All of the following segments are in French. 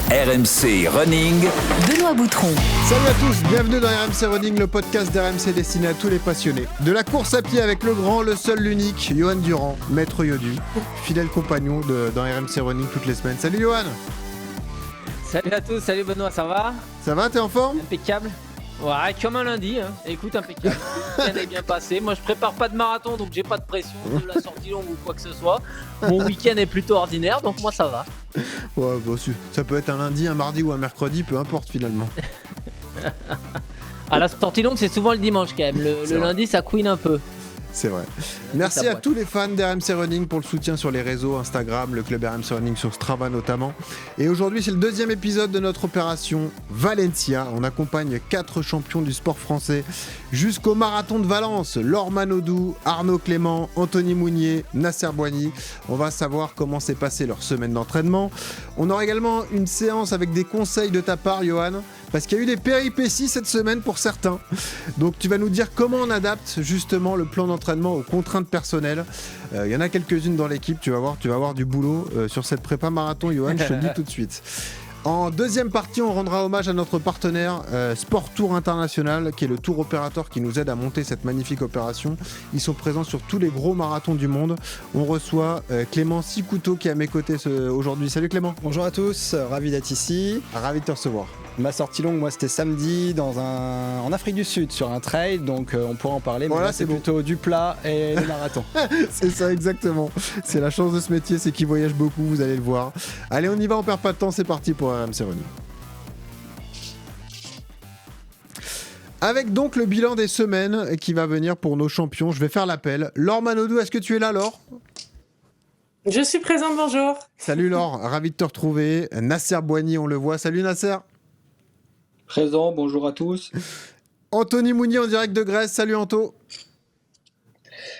RMC Running. Benoît Boutron. Salut à tous, bienvenue dans RMC Running, le podcast d'RMC destiné à tous les passionnés. De la course à pied avec le grand, le seul, l'unique, Johan Durand, maître Yodu, fidèle compagnon dans RMC Running toutes les semaines. Salut Johan. Salut à tous, salut Benoît, ça va ? Ça va, t'es en forme ? Impeccable. Ouais, comme un lundi, hein. Écoute, impeccable. Le week-end est bien passé. Moi, je prépare pas de marathon, donc j'ai pas de pression de la sortie longue ou quoi que ce soit. Mon week-end est plutôt ordinaire, donc moi, ça va. Ouais, bon, ça peut être un lundi, un mardi ou un mercredi, peu importe finalement. À la sortie longue, c'est souvent le dimanche quand même. Le lundi, ça couine un peu. C'est vrai. Merci à tous les fans d'RMC Running pour le soutien sur les réseaux, Instagram, le club RMC Running sur Strava notamment. Et aujourd'hui, c'est le deuxième épisode de notre opération Valencia. On accompagne 4 champions du sport français jusqu'au marathon de Valence. Laure Manodou, Arnaud Clément, Anthony Mounier, Nasser Boigny. On va savoir comment s'est passée leur semaine d'entraînement. On aura également une séance avec des conseils de ta part, Johan, parce qu'il y a eu des péripéties cette semaine pour certains. Donc tu vas nous dire comment on adapte justement le plan d'entraînement aux contraintes personnelles. Il y en a quelques-unes dans l'équipe, tu vas voir du boulot sur cette prépa marathon, Johan, je te le dis tout de suite. En deuxième partie, on rendra hommage à notre partenaire Sport Tour International, qui est le tour opérateur qui nous aide à monter cette magnifique opération. Ils sont présents sur tous les gros marathons du monde. On reçoit Clément Sicouteau qui est à mes côtés aujourd'hui. Salut Clément. Bonjour à tous, ravi d'être ici. Ravi de te recevoir. Ma sortie longue, moi, c'était samedi en Afrique du Sud sur un trail, donc on pourra en parler. Mais voilà, là, c'est plutôt du plat et le marathon. C'est ça, exactement. C'est la chance de ce métier, c'est qu'il voyage beaucoup, vous allez le voir. Allez, on y va, on perd pas de temps, c'est parti pour RMC Running. Avec donc le bilan des semaines qui va venir pour nos champions, je vais faire l'appel. Laure Manodou, est-ce que tu es là, Laure ? Je suis présente, bonjour. Salut Laure, ravi de te retrouver. Nasser Boigny, on le voit. Salut Nasser. Présent, bonjour à tous. Anthony Mounier en direct de Grèce. Salut Anto.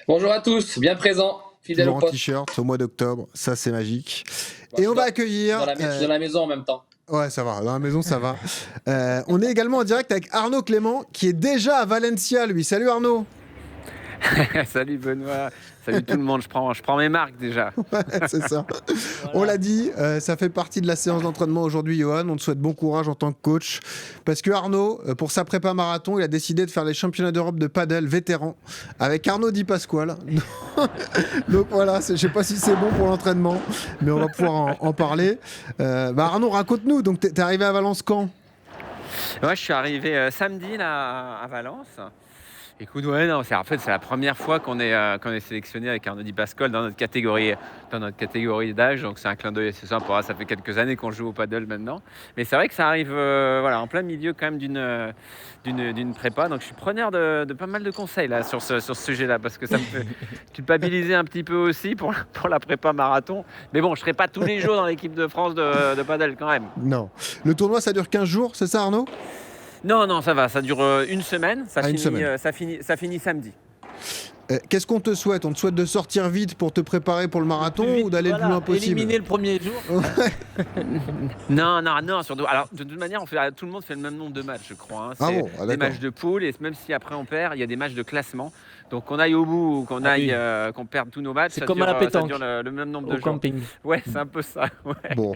Bonjour à tous, bien présent, fidèle toujours au en poste. t-shirt au mois d'octobre, ça c'est magique. Bon, et on va accueillir... Dans la maison en même temps. Ouais, ça va, dans la maison ça va. On est également en direct avec Arnaud Clément qui est déjà à Valencia lui. Salut Arnaud. Salut Benoît, salut tout le monde, je prends mes marques déjà. Ouais, c'est ça. Voilà. On l'a dit, ça fait partie de la séance d'entraînement aujourd'hui, Johan. On te souhaite bon courage en tant que coach. Parce que Arnaud, pour sa prépa marathon, il a décidé de faire les championnats d'Europe de paddle vétéran avec Arnaud Di Pasquale. Donc voilà, je ne sais pas si c'est bon pour l'entraînement, mais on va pouvoir en parler. Arnaud, raconte-nous, donc t'es arrivé à Valence quand ? Ouais, je suis arrivé samedi là, à Valence. Écoute, ouais, non, c'est la première fois qu'on est sélectionné avec Arnaud Di Pasquale dans notre catégorie d'âge, donc c'est un clin d'œil assez sympa. Ça fait quelques années qu'on joue au paddle maintenant, mais c'est vrai que ça arrive en plein milieu quand même d'une prépa, donc je suis preneur de pas mal de conseils là sur ce sujet-là, parce que ça me fait culpabiliser un petit peu aussi pour la prépa marathon. Mais bon, je serai pas tous les jours dans l'équipe de France de paddle quand même. Non. Le tournoi, ça dure 15 jours, c'est ça Arnaud ? Non, ça va, ça dure une semaine, ça finit samedi. Qu'est-ce qu'on te souhaite ? On te souhaite de sortir vite pour te préparer pour le marathon ou d'aller le plus loin possible ? Éliminer le premier jour. Non, surtout. Alors, de toute manière, tout le monde fait le même nombre de matchs, je crois. Hein. C'est des matchs de poule, et même si après on perd, il y a des matchs de classement. Donc qu'on aille au bout ou qu'on perde tous nos matchs, c'est comme à la pétanque. Ça dure le même nombre de jours. Camping. Ouais, c'est un peu ça. Ouais. Bon.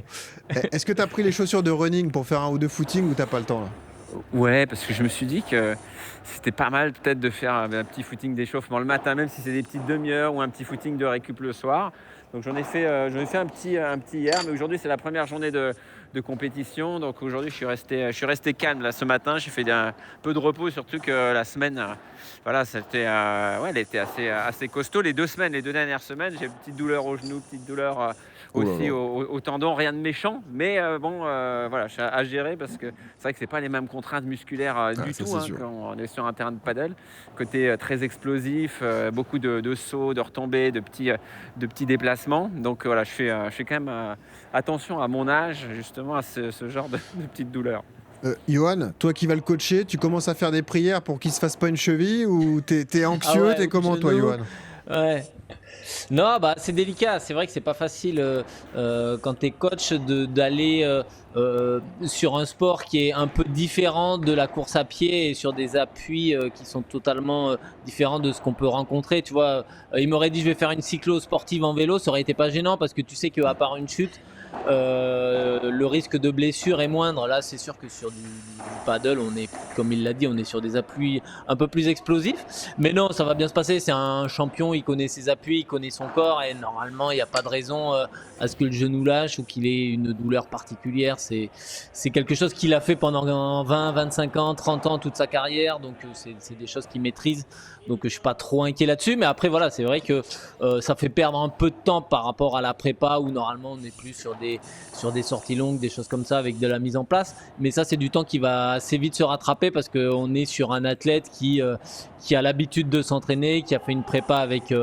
Est-ce que tu as pris les chaussures de running pour faire un ou deux footings ou t'as pas le temps là ? Ouais, parce que je me suis dit que c'était pas mal peut-être de faire un petit footing d'échauffement le matin, même si c'est des petites demi-heures, ou un petit footing de récup le soir. Donc j'en ai fait un petit hier, mais aujourd'hui c'est la première journée de compétition. Donc aujourd'hui je suis resté calme là ce matin. J'ai fait un peu de repos, surtout que la semaine, elle était assez costaud. Les 2 dernières semaines, j'ai une petite douleur au genou, petite douleur aussi au tendon, rien de méchant, mais je suis à gérer, parce que c'est vrai que c'est pas les mêmes contraintes musculaires du tout quand on est sur un terrain de paddle. Côté très explosif, beaucoup de sauts, de retombées, de petits déplacements. Donc voilà, je fais quand même attention à mon âge justement à ce genre de petites douleurs. Johan, toi qui vas le coacher, tu commences à faire des prières pour qu'il se fasse pas une cheville, ou t'es anxieux, t'es comment toi, Johan ? Ouais. Non, c'est délicat. C'est vrai que c'est pas facile quand t'es coach d'aller sur un sport qui est un peu différent de la course à pied et sur des appuis qui sont totalement différents de ce qu'on peut rencontrer. Tu vois, il m'aurait dit je vais faire une cyclo sportive en vélo, ça aurait été pas gênant parce que tu sais qu'à part une chute, le risque de blessure est moindre. Là, c'est sûr que sur du paddle, on est, comme il l'a dit, on est sur des appuis un peu plus explosifs. Mais non, ça va bien se passer. C'est un champion, il connaît ses appuis, il connaît son corps et normalement, il n'y a pas de raison à ce que le genou lâche ou qu'il ait une douleur particulière. C'est quelque chose qu'il a fait pendant 20, 25 ans, 30 ans, toute sa carrière. Donc, c'est des choses qu'il maîtrise. Donc, je suis pas trop inquiet là-dessus. Mais après, voilà, c'est vrai que ça fait perdre un peu de temps par rapport à la prépa où normalement on est plus sur des sorties longues, des choses comme ça avec de la mise en place. Mais ça, c'est du temps qui va assez vite se rattraper parce qu'on est sur un athlète qui a l'habitude de s'entraîner, qui a fait une prépa avec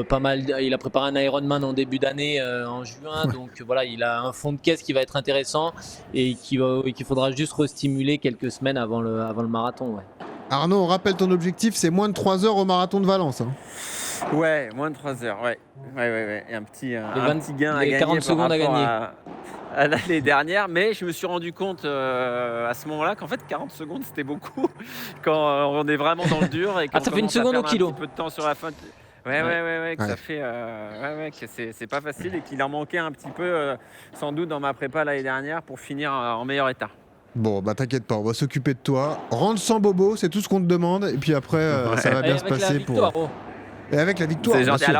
pas mal. Il a préparé un Ironman en début d'année en juin. Donc voilà, il a un fond de caisse qui va être intéressant et qu'il faudra juste restimuler quelques semaines avant le marathon. Ouais. Arnaud, on rappelle ton objectif, c'est moins de 3 heures au marathon de Valence. Hein. Ouais, moins de 3 heures, ouais. Et un petit gain à gagner 40 secondes à gagner. À l'année dernière, mais je me suis rendu compte à ce moment-là qu'en fait 40 secondes c'était beaucoup quand on est vraiment dans le dur et qu'on ça fait une seconde au kilo. Un petit peu de temps sur la fin. Ouais, que ça fait que c'est pas facile et qu'il en manquait un petit peu sans doute dans ma prépa l'année dernière pour finir en meilleur état. Bon, bah t'inquiète pas, on va s'occuper de toi. Rentre sans bobo, c'est tout ce qu'on te demande. Et puis après, ça va bien se passer Et avec la victoire. C'est gentil.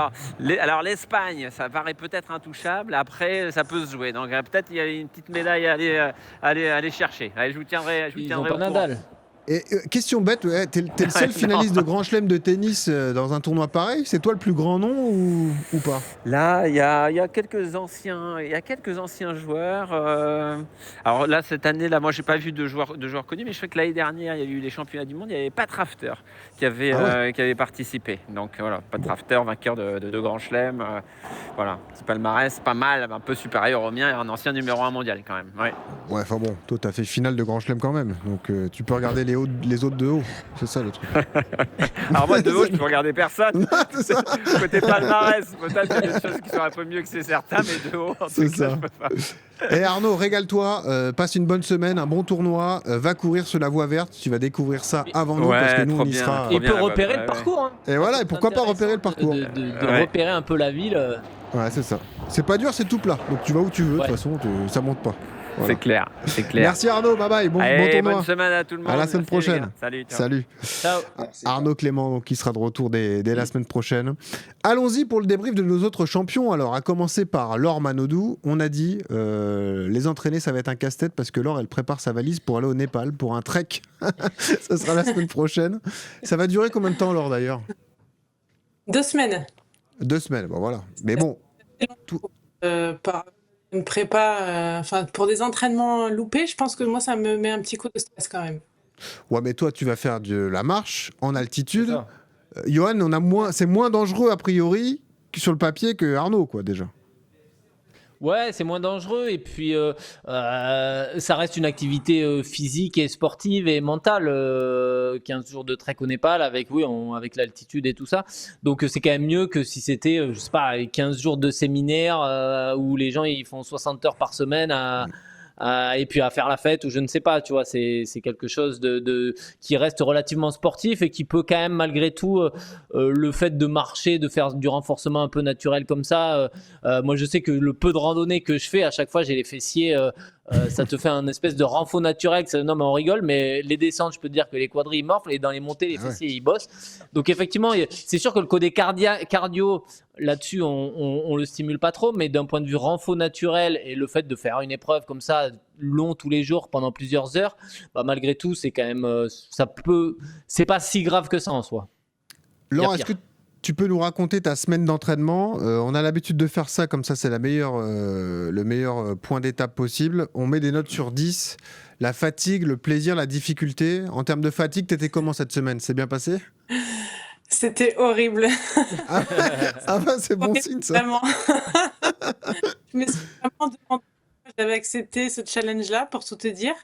Alors l'Espagne, ça paraît peut-être intouchable. Après, ça peut se jouer. Donc peut-être il y a une petite médaille à aller chercher. Allez, je vous tiendrai. Ils n'ont pas Nadal. Et question bête, t'es le seul finaliste de Grand Chelem de tennis dans un tournoi pareil. C'est toi le plus grand nom ou pas? Là, il y a quelques anciens joueurs. Alors là, cette année, moi, j'ai pas vu de joueurs connus, mais je sais que l'année dernière, il y a eu les championnats du monde. Il y avait Pat Rafter qui avait participé. Donc voilà, Pat Rafter, vainqueur de Grand Chelem. Voilà, petit palmarès, pas mal, un peu supérieur au mien, et un ancien numéro 1 mondial quand même. Ouais, enfin bon, toi, t'as fait finale de Grand Chelem quand même. Donc tu peux regarder les autres de haut. C'est ça le truc. Alors moi, de haut, je peux regarder personne. Non, c'est ça. Côté palmarès, peut-être qu'il y a des choses qui sont un peu mieux que c'est certain, mais de haut, en tout cas, je peux pas. Et Arnaud, régale-toi, passe une bonne semaine, un bon tournoi, va courir sur la voie verte, tu vas découvrir ça avant nous parce que nous on y sera. Et peut repérer le parcours. Hein. Et voilà, et pourquoi pas repérer le parcours de repérer un peu la ville. Ouais, c'est ça. C'est pas dur, c'est tout plat. Donc tu vas où tu veux, de toute façon, ça monte pas. Voilà. C'est clair. Merci Arnaud, bye bye, bon tournoi. Bonne semaine à tout le monde. À la semaine prochaine. Salut. Ciao. Arnaud Clément, donc, qui sera de retour dès la semaine prochaine. Allons-y pour le débrief de nos autres champions. Alors, à commencer par Laure Manodou. On a dit, les entraîner, ça va être un casse-tête parce que Laure, elle prépare sa valise pour aller au Népal pour un trek. Ça sera la semaine prochaine. Ça va durer combien de temps, Laure, d'ailleurs? 2 semaines. 2 semaines, bon voilà. Mais bon. Par une prépa, pour des entraînements loupés, je pense que moi, ça me met un petit coup de stress quand même. Ouais, mais toi, tu vas faire de la marche en altitude. Johan, c'est moins dangereux a priori sur le papier que Arnaud, quoi, déjà. Ouais, c'est moins dangereux et puis ça reste une activité physique et sportive et mentale. 15 jours de trek au Népal avec l'altitude et tout ça. Donc c'est quand même mieux que si c'était, 15 jours de séminaire où les gens ils font 60 heures par semaine et puis à faire la fête ou je ne sais pas, tu vois, c'est quelque chose qui reste relativement sportif et qui peut quand même malgré tout le fait de marcher, de faire du renforcement un peu naturel comme ça, moi je sais que le peu de randonnée que je fais, à chaque fois j'ai les fessiers, ça te fait un espèce de renfort naturel, non mais on rigole, mais les descentes je peux te dire que les quadris ils morflent et dans les montées les fessiers ils bossent, donc effectivement c'est sûr que le côté cardio là-dessus on le stimule pas trop, mais d'un point de vue renfort naturel et le fait de faire une épreuve comme ça long tous les jours pendant plusieurs heures, malgré tout c'est quand même c'est pas si grave que ça en soi. Laurent, est-ce que tu peux nous raconter ta semaine d'entraînement? On a l'habitude de faire ça, comme ça c'est le meilleur point d'étape possible. On met des notes sur 10. La fatigue, le plaisir, la difficulté. En termes de fatigue, t'étais comment cette semaine? C'est bien passé? C'était horrible. C'est bon signe ça. Vraiment. Je me suis vraiment demandé si j'avais accepté ce challenge-là, pour tout te dire,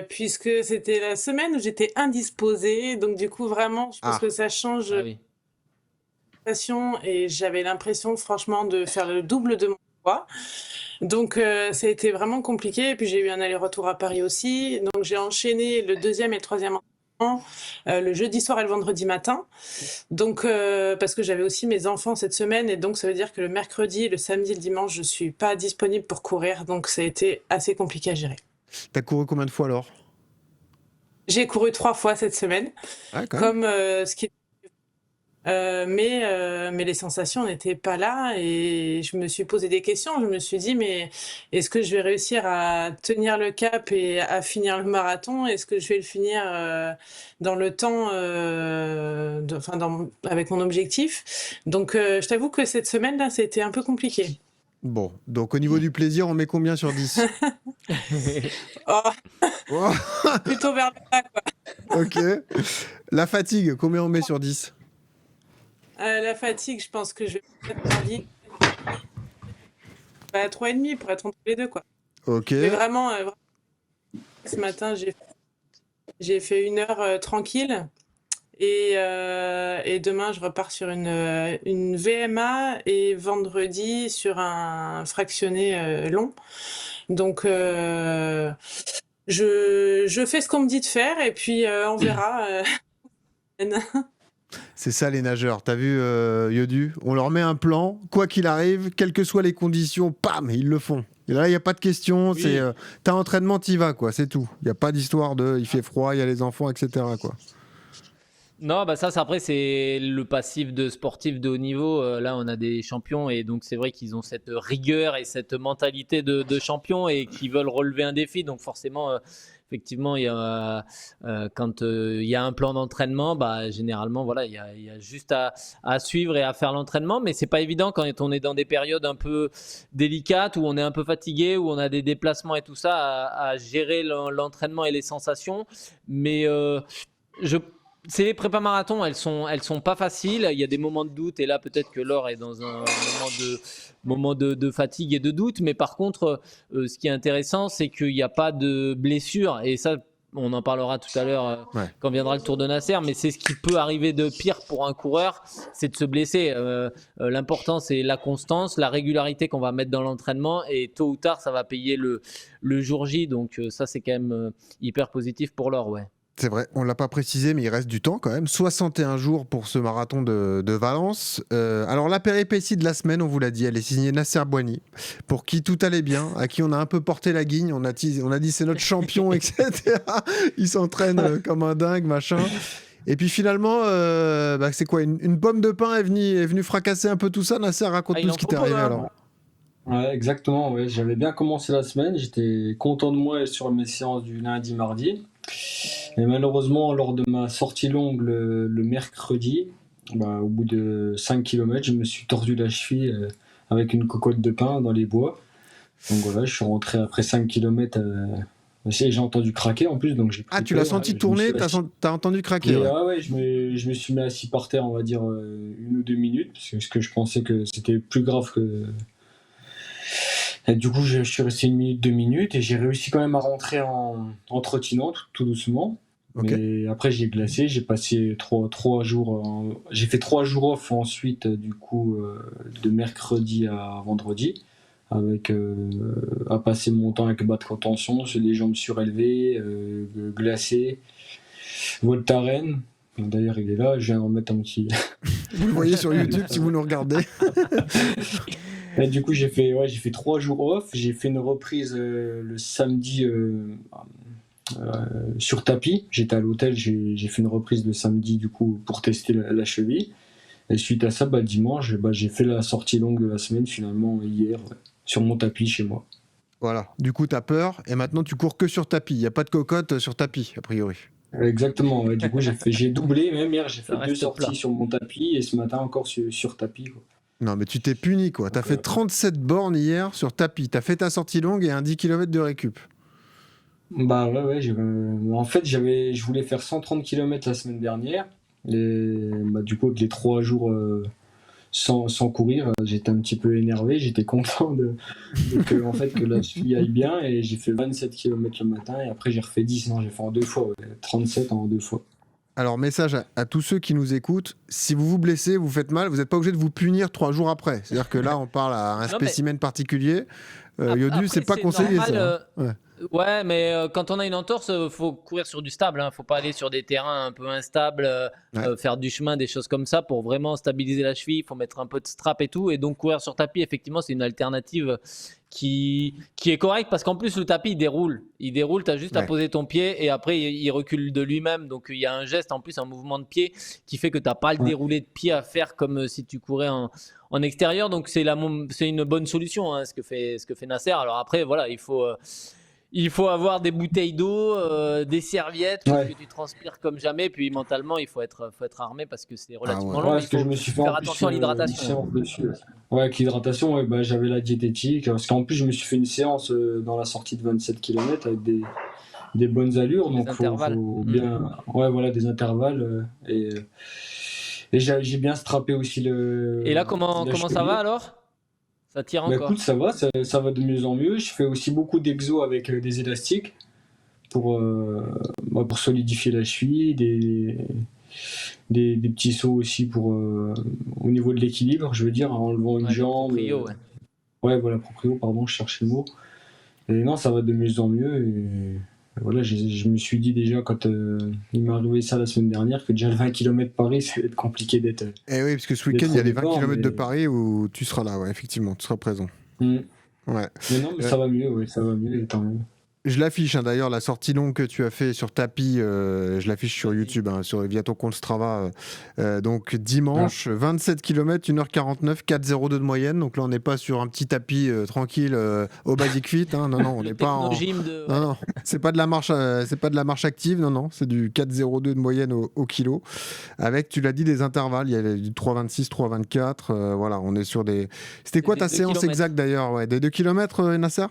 puisque c'était la semaine où j'étais indisposée. Donc du coup, vraiment, je pense que ça change. Et j'avais l'impression franchement de faire le double de mon poids, donc ça a été vraiment compliqué et puis j'ai eu un aller-retour à Paris aussi, donc j'ai enchaîné le 2e et le 3e le jeudi soir et le vendredi matin. Donc, parce que j'avais aussi mes enfants cette semaine, et donc ça veut dire que le mercredi, le samedi, le dimanche, je suis pas disponible pour courir, donc ça a été assez compliqué à gérer. T'as couru combien de fois alors? J'ai couru 3 fois cette semaine, Ah, quand même. comme ce qui mais les sensations n'étaient pas là, et je me suis posé des questions. Je me suis dit, mais est-ce que je vais réussir à tenir le cap et à finir le marathon? Est-ce que je vais le finir dans le temps, avec mon objectif? Donc, je t'avoue que cette semaine-là, c'était un peu compliqué. Bon, donc au niveau du plaisir, on met combien sur 10? Oh, Oh, plutôt vers le bas, quoi. ok. La fatigue, combien on met sur 10? La fatigue, je pense que je vais mettre en ligne à 3,5 pour être entre les deux, quoi. Ok. Mais vraiment, ce matin, j'ai fait 1 heure tranquille, et demain, je repars sur une VMA, et vendredi sur un fractionné long. Donc, je fais ce qu'on me dit de faire, et puis on verra. C'est ça les nageurs, t'as vu Yodu? On leur met un plan, quoi qu'il arrive, quelles que soient les conditions, pam, ils le font. Et là, il n'y a pas de question, Oui. c'est t'as entraînement, t'y vas, quoi, c'est tout. Il n'y a pas d'histoire de il fait froid, il y a les enfants, etc. quoi. Non, bah ça, après, c'est le passif de sportifs de haut niveau. Là, on a des champions, et donc c'est vrai qu'ils ont cette rigueur et cette mentalité de champion, et qui veulent relever un défi. Donc forcément, effectivement, quand il y a un plan d'entraînement, bah, généralement, voilà, il y a juste à suivre et à faire l'entraînement. Mais c'est pas évident quand on est dans des périodes un peu délicates, où on est un peu fatigué, où on a des déplacements et tout ça, à gérer l'entraînement et les sensations. Mais ces prépa marathons, elles sont pas faciles. Il y a des moments de doute, et là peut-être que Laure est dans un moment de fatigue et de doute. Mais par contre, ce qui est intéressant, c'est qu'il n'y a pas de blessure, et ça, on en parlera tout à l'heure quand viendra le Tour de Nasser. Mais c'est ce qui peut arriver de pire pour un coureur, c'est de se blesser. L'important, c'est la constance, la régularité qu'on va mettre dans l'entraînement, et tôt ou tard, ça va payer le jour J. Donc ça, c'est quand même hyper positif pour Laure, ouais. C'est vrai, on ne l'a pas précisé, mais il reste du temps quand même. 61 jours pour ce marathon de Valence. Alors, la péripétie de la semaine, on vous l'a dit, elle est signée Nasser Bouhanni, pour qui tout allait bien, à qui on a un peu porté la guigne. On a dit c'est notre champion, etc. Il s'entraîne comme un dingue, machin. Et puis finalement, c'est quoi, une pomme de pain est venue fracasser un peu tout ça. Nasser, raconte-nous ce qui t'est arrivé alors. Ouais, exactement. Ouais. J'avais bien commencé la semaine. J'étais content de moi sur mes séances du lundi, mardi. Et malheureusement, lors de ma sortie longue le mercredi, au bout de 5 km, je me suis tordu la cheville avec une cocotte de pain dans les bois. Donc voilà, je suis rentré après 5 km. J'ai entendu craquer en plus. Donc j'ai tu l'as senti tourner, t'as entendu craquer. Ouais, je me suis mis assis par terre, on va dire 1 ou 2 minutes, parce que je pensais que c'était plus grave que... Et du coup, je suis resté 1 minute, 2 minutes, et j'ai réussi quand même à rentrer en trottinant tout doucement. Okay. Mais après, j'ai glacé, j'ai passé 3 jours. J'ai fait 3 jours off ensuite, du coup, de mercredi à vendredi, avec à passer mon temps avec bas de contention, sur les jambes surélevées, glacé, Voltaren. D'ailleurs, il est là, je viens en mettre un petit. Vous le voyez sur YouTube si vous nous regardez. Et du coup, j'ai fait 3 jours off. J'ai fait une reprise le samedi sur tapis. J'étais à l'hôtel, j'ai fait une reprise le samedi du coup pour tester la cheville. Et suite à ça, dimanche, j'ai fait la sortie longue de la semaine finalement hier sur mon tapis chez moi. Voilà. Du coup, t'as peur et maintenant tu cours que sur tapis. Il n'y a pas de cocotte sur tapis a priori. Exactement. Ouais. Du coup, j'ai doublé. Même hier, j'ai fait 2 sorties sur mon tapis, et ce matin encore sur tapis. Quoi. Non, mais tu t'es puni, quoi. T'as fait 37 bornes hier sur tapis. T'as fait ta sortie longue et un 10 km de récup. Ouais. En fait, je voulais faire 130 km la semaine dernière. Et du coup, avec les 3 jours sans courir, j'étais un petit peu énervé. J'étais content que la suite aille bien. Et j'ai fait 27 km le matin. Et après, j'ai refait 10. Non, j'ai fait en 2 fois. 37 en 2 fois. Alors, message à tous ceux qui nous écoutent, si vous vous blessez, vous faites mal, vous n'êtes pas obligé de vous punir 3 jours après. C'est-à-dire que là, on parle à un spécimen particulier. Yodu, c'est pas conseillé, normal, ça. Ouais, mais quand on a une entorse, faut courir sur du stable. Faut pas aller sur des terrains un peu instables, Ouais. faire du chemin, des choses comme ça pour vraiment stabiliser la cheville. Il faut mettre un peu de strap et tout. Et donc courir sur tapis, effectivement, c'est une alternative qui est correcte parce qu'en plus le tapis il déroule. Il déroule, tu as juste à Ouais. poser ton pied et après il recule de lui-même. Donc il y a un geste en plus, un mouvement de pied qui fait que tu n'as pas le Ouais. déroulé de pied à faire comme si tu courais en extérieur. Donc c'est une bonne solution ce que fait Nasser. Alors après, voilà, il faut avoir des bouteilles d'eau, des serviettes, parce Ouais. que tu transpires comme jamais. Puis mentalement, il faut être armé parce que c'est relativement ouais. long. Ouais, Mais parce il que je faut me suis fait faire en plus attention à une l'hydratation. séance dessus. Ouais, avec l'hydratation, ouais, bah, j'avais la diététique. Parce qu'en plus, je me suis fait une séance dans la sortie de 27 km avec des bonnes allures. Des Donc, intervalles. faut bien. Ouais, voilà, des intervalles. Et j'ai bien strappé aussi Et là, comment la ça cheville. va alors? Ça tire Bah encore? écoute, ça va de mieux en mieux. Je fais aussi beaucoup d'exos avec des élastiques pour solidifier la cheville, des petits sauts aussi au niveau de l'équilibre, je veux dire, en enlevant une Ouais, comme jambe. proprio, ouais. Ouais, voilà, proprio, pardon, je cherchais le mot. Et non, ça va de mieux en mieux. Et voilà, je me suis dit déjà quand il m'est arrivé ça la semaine dernière que déjà le 20 km Paris, ça va être compliqué d'être. Et oui, parce que ce week-end, il y a les 20 départ, km de mais- Paris où tu seras là, ouais, effectivement, tu seras présent. Mm. Ouais. Mais non, mais ça va mieux, ouais, ça va mieux, et tant mieux. Je l'affiche d'ailleurs, la sortie longue que tu as fait sur tapis, je l'affiche sur Vas-y. YouTube, via ton compte Strava. Donc dimanche, 27 km, 1h49, 4,02 de moyenne. Donc là, on n'est pas sur un petit tapis tranquille au Basic Fit. Non, non, on n'est pas en. Technogym de. Non, non, c'est pas de la marche active, non, c'est du 4,02 de moyenne au kilo. Avec, tu l'as dit, des intervalles. Il y a du 3,26, 3,24. Voilà, on est sur des. C'était quoi Des ta 2 séance kilomètres. exacte d'ailleurs? Ouais, des 2 km, Nasser?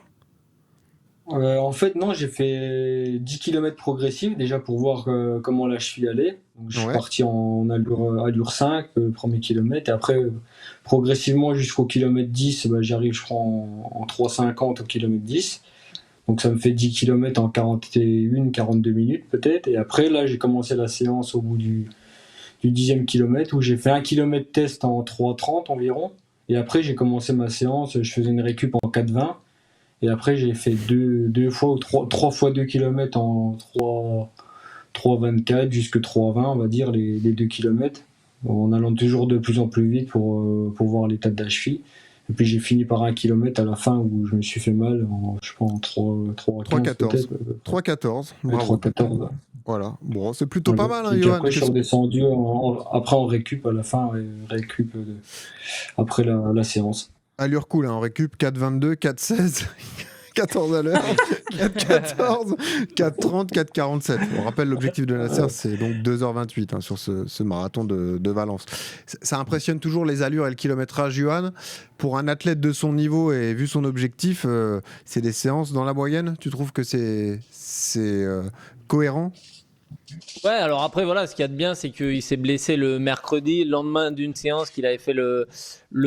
En fait, non, j'ai fait 10 km progressifs déjà pour voir comment la cheville allait. Donc, je suis Ouais. parti en allure 5, premier kilomètre. Et après, progressivement jusqu'au kilomètre 10, bah, j'arrive, je crois, en 3,50 au kilomètre 10. Donc, ça me fait 10 km en 41, 42 minutes peut-être. Et après, là, j'ai commencé la séance au bout du 10e kilomètre où j'ai fait un kilomètre test en 3,30 environ. Et après, j'ai commencé ma séance, je faisais une récup en 4,20. Et après, j'ai fait deux fois ou trois fois 2 km en 3,24 jusqu'à 3,20, on va dire, les 2 km, en allant toujours de plus en plus vite pour voir l'état de la cheville. Et puis j'ai fini par 1 km à la fin où je me suis fait mal, je sais pas, en 3,14 peut-être. 3,14. Ouais, Bravo. 3,14. Ouais. Voilà, bon, c'est plutôt pas mal, Et puis Johan. après, je suis redescendu après en récup à la fin, après la séance. Allure cool, en récup 4,22, 4,16, 14 à l'heure, 4,14, 4,30, 4,47. On rappelle l'objectif de Nasser, c'est donc 2h28 sur ce marathon de Valence. Ça impressionne toujours les allures et le kilométrage, Johan. Pour un athlète de son niveau et vu son objectif, c'est des séances dans la moyenne. Tu trouves que c'est cohérent? Ouais, alors après, voilà, ce qu'il y a de bien, c'est qu'il s'est blessé le mercredi, le lendemain d'une séance qu'il avait fait le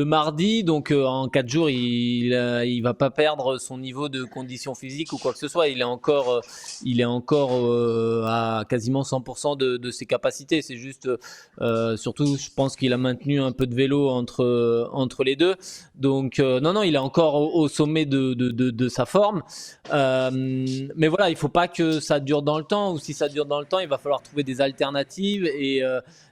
mardi. Donc, en 4 jours, il va pas perdre son niveau de condition physique ou quoi que ce soit. Il est encore à quasiment 100% de ses capacités. C'est juste, surtout, je pense qu'il a maintenu un peu de vélo entre les deux. Donc, non, il est encore au sommet de sa forme. Mais voilà, il faut pas que ça dure dans le temps, ou si ça dure dans le temps, il va falloir trouver des alternatives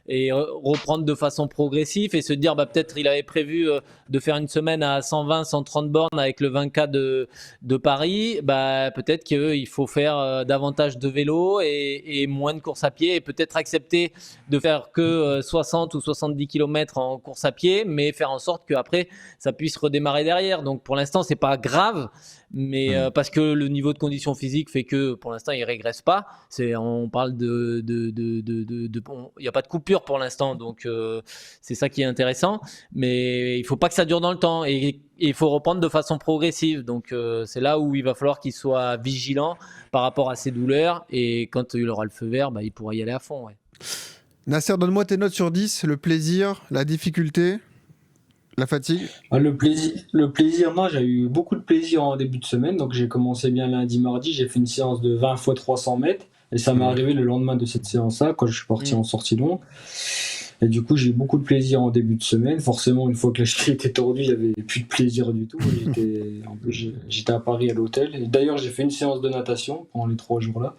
et reprendre de façon progressive et se dire peut-être il avait prévu de faire une semaine à 120, 130 bornes avec le 20K de Paris, peut-être qu'il faut faire davantage de vélo et moins de course à pied et peut-être accepter de faire que 60 ou 70 km en course à pied, mais faire en sorte qu'après ça puisse redémarrer derrière. Donc pour l'instant c'est pas grave, mais parce que le niveau de condition physique fait que pour l'instant il régresse pas. On parle il n'y a pas de coupure pour l'instant, donc c'est ça qui est intéressant. Mais il faut pas que ça dure dans le temps et il faut reprendre de façon progressive. Donc c'est là où il va falloir qu'il soit vigilant par rapport à ses douleurs et quand il aura le feu vert, il pourra y aller à fond. Ouais. Nasser, donne-moi tes notes sur 10, le plaisir, la difficulté, la fatigue. Le plaisir, non, j'ai eu beaucoup de plaisir en début de semaine. Donc j'ai commencé bien lundi, mardi, j'ai fait une séance de 20 x 300 mètres. Et ça m'est arrivé le lendemain de cette séance-là, quand je suis parti en sortie longue. Et du coup, j'ai eu beaucoup de plaisir en début de semaine. Forcément, une fois que la cheville était tordue, il n'y avait plus de plaisir du tout. J'étais à Paris à l'hôtel. Et d'ailleurs, j'ai fait une séance de natation pendant les 3 jours-là,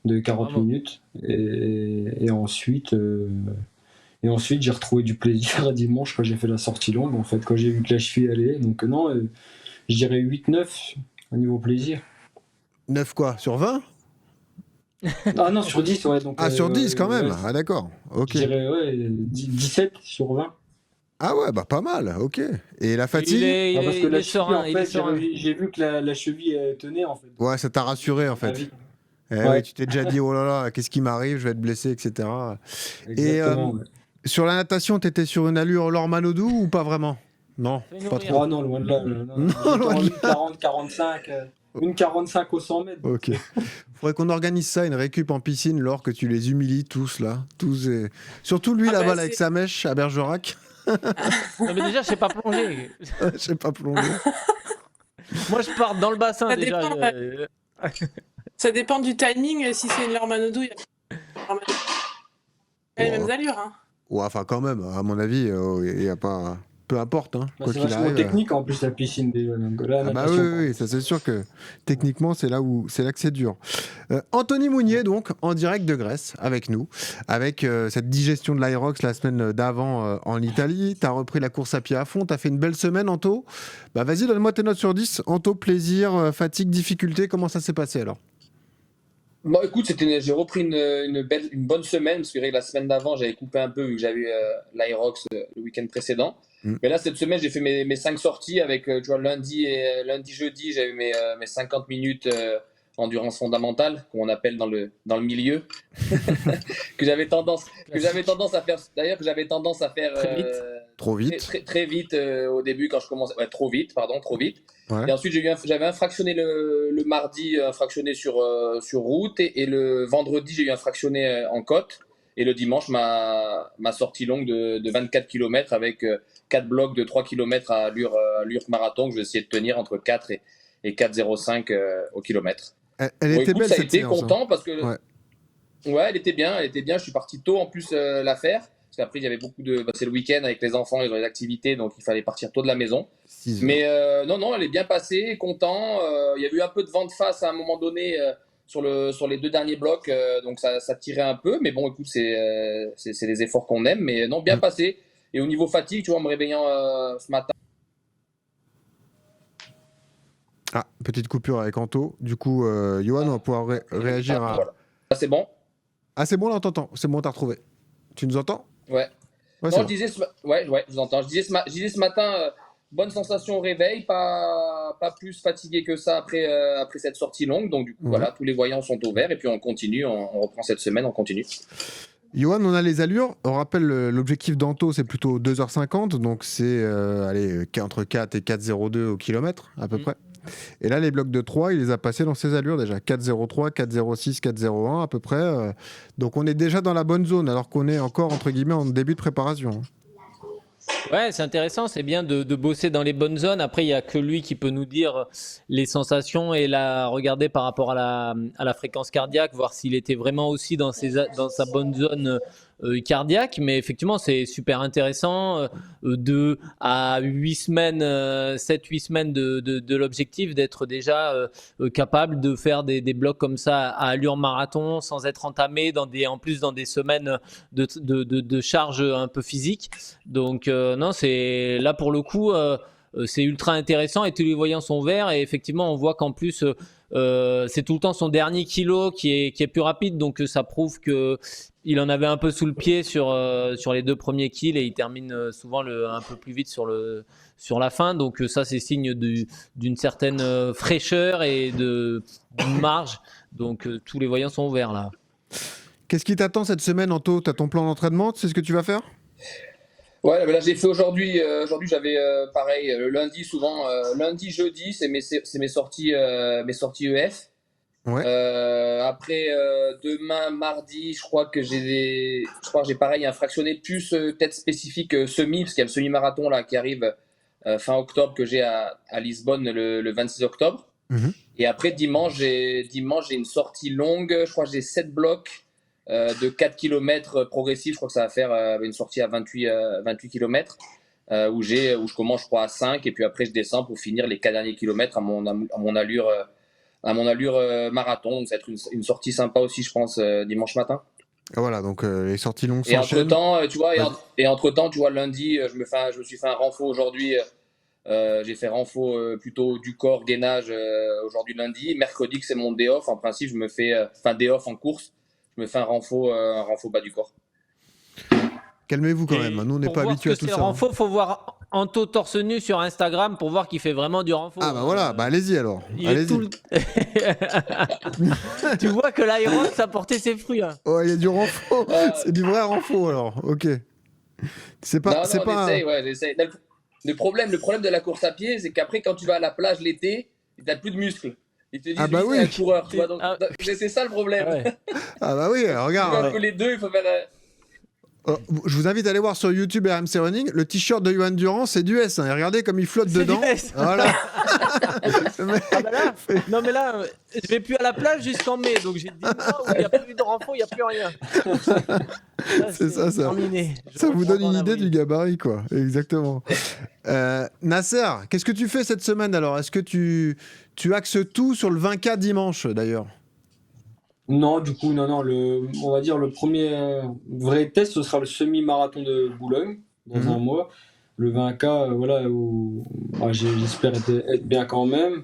de 40 Bravo. minutes. Et ensuite, j'ai retrouvé du plaisir dimanche quand j'ai fait la sortie longue. En fait, quand j'ai vu que la cheville allait. Donc, non, je dirais 8-9 au niveau plaisir. 9 quoi? Sur 20? Ah non, sur 10, ouais. Donc, Ah, sur 10 quand même. ouais, Ah, d'accord. Ok. je dirais 17 sur 20. Ah ouais, bah pas mal. Ok. Et la Il fatigue? est, il Ah, parce est, que il la est cheville, serein, en il est fait, serein. j'ai vu que la cheville tenait, en fait. Ouais, ça t'a rassuré en fait. Avis. Eh Ouais. oui, tu t'es déjà dit, oh là là, qu'est-ce qui m'arrive? Je vais être blessé, etc. Exactement, ouais. Sur la natation, t'étais sur une allure Laure Manodou ou pas vraiment? Non, Fais-nous pas rire. trop. Oh non, loin de là. Non, Non, j'étais loin en de 1,40-45. 1,45 au 100 mètres. Ok. Faudrait qu'on organise ça, une récup en piscine, Laure, que tu les humilies tous là. Surtout lui Ah là-bas bah, là, avec c'est- sa mèche à Bergerac. Non, mais déjà, je sais pas plonger. Je sais pas plonger. Moi, je pars dans le bassin Ça déjà. dépend, Ça dépend du timing. Si c'est une Laure Manodou, il y a les mêmes allures. Hein. Ouais, enfin quand même, à mon avis, il y a pas. Peu importe, hein, Bah, quoi c'est qu'il vachement arrive. technique en plus la piscine déjà. Donc, là, Ah bah natation, oui, ça c'est sûr que techniquement c'est là que c'est dur. Anthony Mounier donc en direct de Grèce avec nous, avec cette digestion de l'Aerox la semaine d'avant en Italie. T'as repris la course à pied à fond, t'as fait une belle semaine Anto. Bah vas-y donne-moi tes notes sur 10. Anto, plaisir, fatigue, difficulté, comment ça s'est passé alors? Bon, écoute, j'ai repris une bonne semaine, parce que la semaine d'avant, j'avais coupé un peu vu que j'avais eu l'Aerox le week-end précédent. Mais là, cette semaine, j'ai fait mes 5 sorties avec, tu vois, lundi, jeudi, j'ai eu mes 50 minutes endurance fondamentale, qu'on appelle dans le milieu, que j'avais tendance à faire, d'ailleurs, Très vite. Trop vite. très vite au début quand je commençais, trop vite. Ouais. Et ensuite, j'avais un fractionné le mardi, un fractionné sur route, et le vendredi, j'ai eu un fractionné en côte. Et le dimanche, ma sortie longue de 24 km avec 4 blocs de 3 km à allure marathon que je vais essayer de tenir entre 4 et 4,05 au kilomètre. Elle était écoute, belle ça a cette été séance. content parce que Ouais. ouais, elle était bien. Je suis parti tôt en plus la faire. Parce qu'après, il y avait beaucoup de. C'est le week-end avec les enfants, ils ont les activités, donc il fallait partir tôt de la maison. 6 heures. Mais non, elle est bien passée, content. Il y a eu un peu de vent de face à un moment donné sur les 2 derniers blocs, donc ça tirait un peu. Mais bon, écoute, c'est les efforts qu'on aime. Mais non, bien passé. Et au niveau fatigue, tu vois, en me réveillant ce matin. Ah, petite coupure avec Anto. Du coup, Johan, on va pouvoir réagir à... Voilà. Ça, c'est bon. Ah, c'est bon là, on t'entend. C'est bon, t'as retrouvé. Tu nous entends? Ouais. Ouais, Non, c'est je bon. disais, ouais, je vous entends. Je disais ce matin, bonne sensation au réveil, pas plus fatigué que ça après cette sortie longue. Donc, du coup, voilà, tous les voyants sont au vert et puis on continue, on reprend cette semaine, on continue. Johan, on a les allures. On rappelle, l'objectif d'Anto, c'est plutôt 2h50. Donc, c'est entre 4 et 4,02 au kilomètre, à peu près. Et là, les blocs de 3, il les a passés dans ses allures déjà. 4,03, 4,06, 4,01 à peu près. Donc, on est déjà dans la bonne zone, alors qu'on est encore, entre guillemets, en début de préparation. Ouais, c'est intéressant, c'est bien de bosser dans les bonnes zones. Après, il n'y a que lui qui peut nous dire les sensations et la regarder par rapport à la fréquence cardiaque, voir s'il était vraiment aussi dans sa bonne zone cardiaque. Mais effectivement, c'est super intéressant. 2 à 8 semaines, 7-8 semaines de l'objectif, d'être déjà capable de faire des blocs comme ça à allure marathon sans être entamé en plus dans des semaines de charge un peu physique. Donc non, c'est là pour le coup, c'est ultra intéressant et tous les voyants sont verts et effectivement on voit qu'en plus c'est tout le temps son dernier kilo qui est plus rapide, donc ça prouve que il en avait un peu sous le pied sur les 2 premiers kills et il termine souvent un peu plus vite sur la fin, donc ça c'est signe d'une certaine fraîcheur et d'une marge, donc tous les voyants sont verts là. Qu'est-ce qui t'attend cette semaine, Anto? T'as ton plan d'entraînement? Tu sais ce que tu vas faire? Ouais, là j'ai fait aujourd'hui. Aujourd'hui j'avais pareil le lundi souvent. Lundi, jeudi, c'est mes sorties EF. Ouais. Après demain, mardi, je crois que j'ai pareil un fractionné plus peut-être spécifique semi, parce qu'il y a le semi-marathon là qui arrive fin octobre que j'ai à Lisbonne le 26 octobre. Mhm. Et après dimanche j'ai une sortie longue. Je crois que j'ai 7 blocs de 4 km progressifs. Je crois que ça va faire une sortie à 28 km où je commence, je crois, à 5 et puis après je descends pour finir les 4 derniers kilomètres à mon allure marathon. Donc ça va être une sortie sympa aussi, je pense, dimanche matin. Voilà, donc les sorties longues Et s'enchaînent. entre-temps, tu vois, lundi, je me suis fait un renfo aujourd'hui. J'ai fait renfo plutôt du corps, gainage aujourd'hui lundi. Mercredi, que c'est mon day off. En principe, je me fais day off en course. Je me fais un renfo bas du corps. Calmez-vous quand même, nous on n'est pas habitués à tout ça. Pour renfo, faut voir Anto torse nu sur Instagram pour voir qu'il fait vraiment du renfo. Ah bah voilà, allez-y alors. Allez-y. Tu vois que l'Aerox a porté ses fruits. Hein. Oh, il y a du renfo, c'est du vrai renfo alors, ok. J'essaye. Le problème de la course à pied, c'est qu'après quand tu vas à la plage l'été, t'as plus de muscles. Ils te disent oui. C'est un coureur, tu vois, donc c'est ça le problème. Ah, ouais. Ah bah oui, regarde. Les deux, il faut faire... Je vous invite à aller voir sur YouTube RMC Running, le t-shirt de Johan Durand, c'est du S. Et regardez comme il flotte dedans. Voilà. Non mais là, je vais plus à la plage jusqu'en mai, donc j'ai 10 mois où il n'y a plus de renfort, il n'y a plus rien. Là, c'est ça. Terminé. Ça vous donne une idée du gabarit, quoi. Exactement. Nasser, qu'est-ce que tu fais cette semaine alors ? Est-ce que tu axes tout sur le 20K dimanche d'ailleurs ? Non, du coup, non. On va dire le premier vrai test, ce sera le semi-marathon de Boulogne dans un mois. Le 20K, j'espère être bien quand même.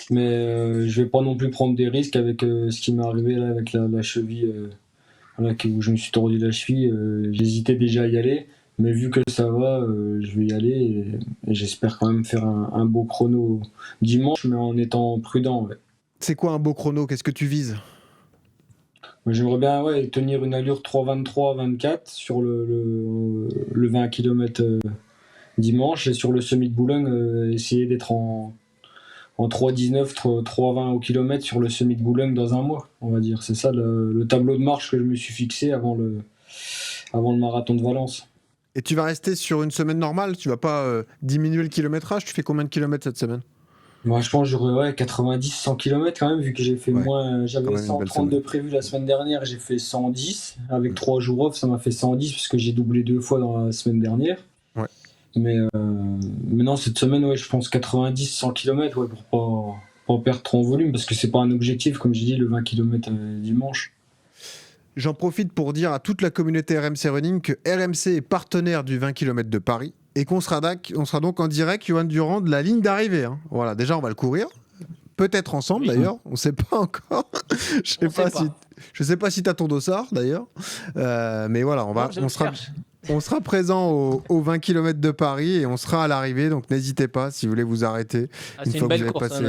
Mais je vais pas non plus prendre des risques avec ce qui m'est arrivé là avec la cheville, où je me suis tordu la cheville. J'hésitais déjà à y aller, mais vu que ça va, je vais y aller et j'espère quand même faire un beau chrono dimanche, mais en étant prudent. Ouais. C'est quoi un beau chrono ? Qu'est-ce que tu vises ? J'aimerais bien tenir une allure 3:23-24 sur le 20 km dimanche et sur le semi de Boulogne, essayer d'être en 3:19, 3:20 au kilomètre sur le semi de Boulogne dans un mois, on va dire. C'est ça le tableau de marche que je me suis fixé avant le marathon de Valence. Et tu vas rester sur une semaine normale ? Tu vas pas diminuer le kilométrage ? Tu fais combien de kilomètres cette semaine ? Moi, je pense que j'aurais 90-100 km quand même, vu que j'ai fait moins. J'avais 130 de prévu la semaine dernière, j'ai fait 110. Avec 3 jours off, ça m'a fait 110, parce que j'ai doublé 2 fois dans la semaine dernière. Ouais. Mais non, cette semaine, je pense 90-100 km pour pas perdre trop en volume, parce que c'est pas un objectif, comme j'ai dit, le 20 km dimanche. J'en profite pour dire à toute la communauté RMC Running que RMC est partenaire du 20 km de Paris. Et qu'on sera donc en direct, Johan Durand, de la ligne d'arrivée. Hein. Voilà, déjà, on va le courir. Peut-être ensemble, d'ailleurs. On ne sait pas encore. Je ne sais pas si tu as ton dossard, d'ailleurs. Mais voilà, on sera présent au 20 km de Paris et on sera à l'arrivée. Donc, n'hésitez pas, si vous voulez vous arrêter. Une fois que vous avez passé...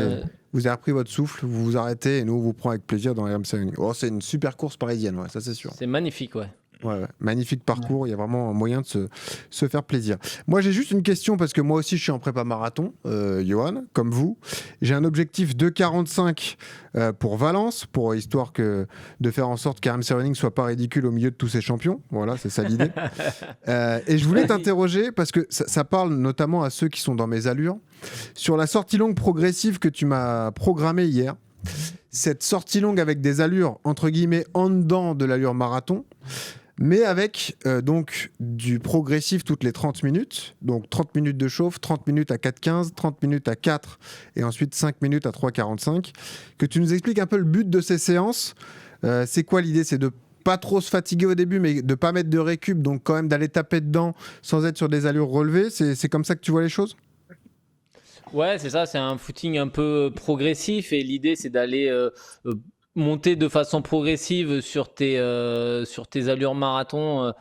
Vous avez repris votre souffle, vous vous arrêtez et nous, on vous prend avec plaisir dans RMC Running. Oh, c'est une super course parisienne, ça c'est sûr. C'est magnifique, Ouais. Magnifique parcours, il y a vraiment un moyen de se faire plaisir. Moi, j'ai juste une question, parce que moi aussi, je suis en prépa marathon, Johan, comme vous. J'ai un objectif 2:45 pour Valence, histoire de faire en sorte qu'RMC Running soit pas ridicule au milieu de tous ces champions. Voilà, c'est ça l'idée. Et je voulais t'interroger, parce que ça parle notamment à ceux qui sont dans mes allures, sur la sortie longue progressive que tu m'as programmée hier. Cette sortie longue avec des allures, entre guillemets, en dedans de l'allure marathon, mais avec donc du progressif toutes les 30 minutes, donc 30 minutes de chauffe, 30 minutes à 4:15, 30 minutes à 4 et ensuite 5 minutes à 3:45. Que tu nous expliques un peu le but de ces séances. C'est quoi l'idée ? C'est de pas trop se fatiguer au début, mais de pas mettre de récup, donc quand même d'aller taper dedans sans être sur des allures relevées. C'est comme ça que tu vois les choses ? Ouais, c'est ça, c'est un footing un peu progressif et l'idée c'est d'aller monter de façon progressive sur tes allures marathon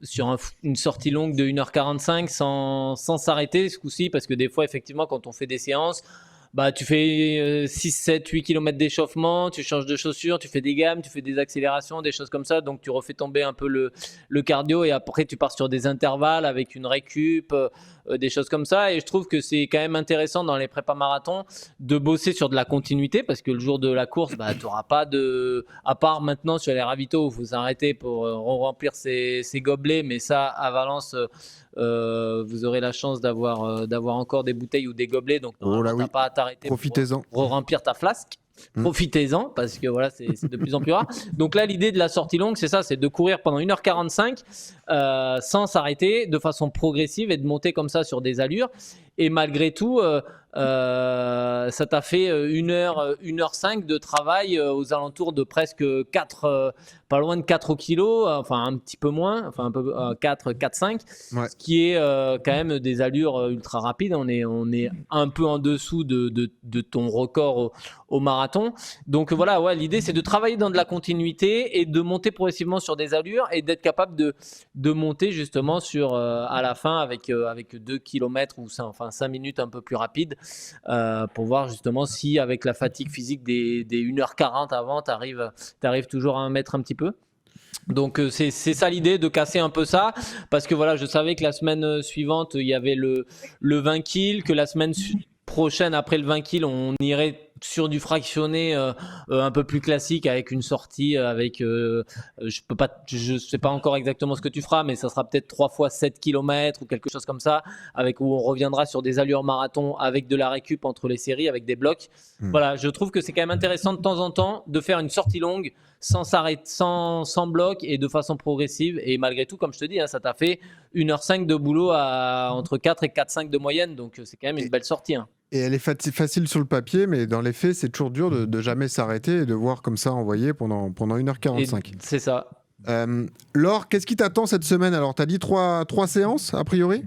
sur une sortie longue de 1h45 sans s'arrêter ce coup-ci, parce que des fois effectivement quand on fait des séances, tu fais 6, 7, 8 km d'échauffement, tu changes de chaussures, tu fais des gammes, tu fais des accélérations, des choses comme ça, donc tu refais tomber un peu le cardio et après tu pars sur des intervalles avec une récup, des choses comme ça. Et je trouve que c'est quand même intéressant dans les prépas marathons de bosser sur de la continuité, parce que le jour de la course, tu n'auras pas à part maintenant sur les ravitaux où il faut s'arrêter pour remplir ses gobelets, mais ça à Valence vous aurez la chance d'avoir encore des bouteilles ou des gobelets, donc tu n'as pas à t'arrêter. Profitez-en pour remplir ta flasque. Profitez-en parce que voilà, c'est de plus en plus rare. Donc là, l'idée de la sortie longue, c'est ça, c'est de courir pendant 1h45 sans s'arrêter, de façon progressive et de monter comme ça sur des allures. Et malgré tout, ça t'a fait 1h05 de travail aux alentours de presque 4, pas loin de 4 kilos, enfin un petit peu moins, enfin un peu 4-5, Ouais. ce qui est quand même des allures ultra rapides. On est un peu en dessous de ton record au marathon. Donc voilà, ouais, l'idée c'est de travailler dans de la continuité et de monter progressivement sur des allures et d'être capable de monter justement sur à la fin avec 2 km ou 5 minutes un peu plus rapides pour voir justement si avec la fatigue physique des 1h40 avant t'arrives toujours à en mettre un petit peu. Donc c'est ça l'idée, de casser un peu ça, parce que voilà, je savais que la semaine suivante il y avait le 20 kills, que la semaine prochaine après le 20 kills on irait sur du fractionné un peu plus classique avec une sortie avec je sais pas encore exactement ce que tu feras, mais ça sera peut-être 3 fois 7 km ou quelque chose comme ça, avec où on reviendra sur des allures marathon avec de la récup entre les séries, avec des blocs. Voilà, je trouve que c'est quand même intéressant de temps en temps de faire une sortie longue sans s'arrêter, sans bloc et de façon progressive. Et malgré tout, comme je te dis, hein, ça t'a fait 1h05 de boulot entre 4 et 4,5 de moyenne, donc c'est quand même une belle sortie. Hein. Et elle est facile sur le papier, mais dans les faits, c'est toujours dur de jamais s'arrêter et de voir comme ça envoyer pendant 1h45. C'est ça. Laure, qu'est-ce qui t'attend cette semaine? Alors, t'as dit 3 séances, a priori?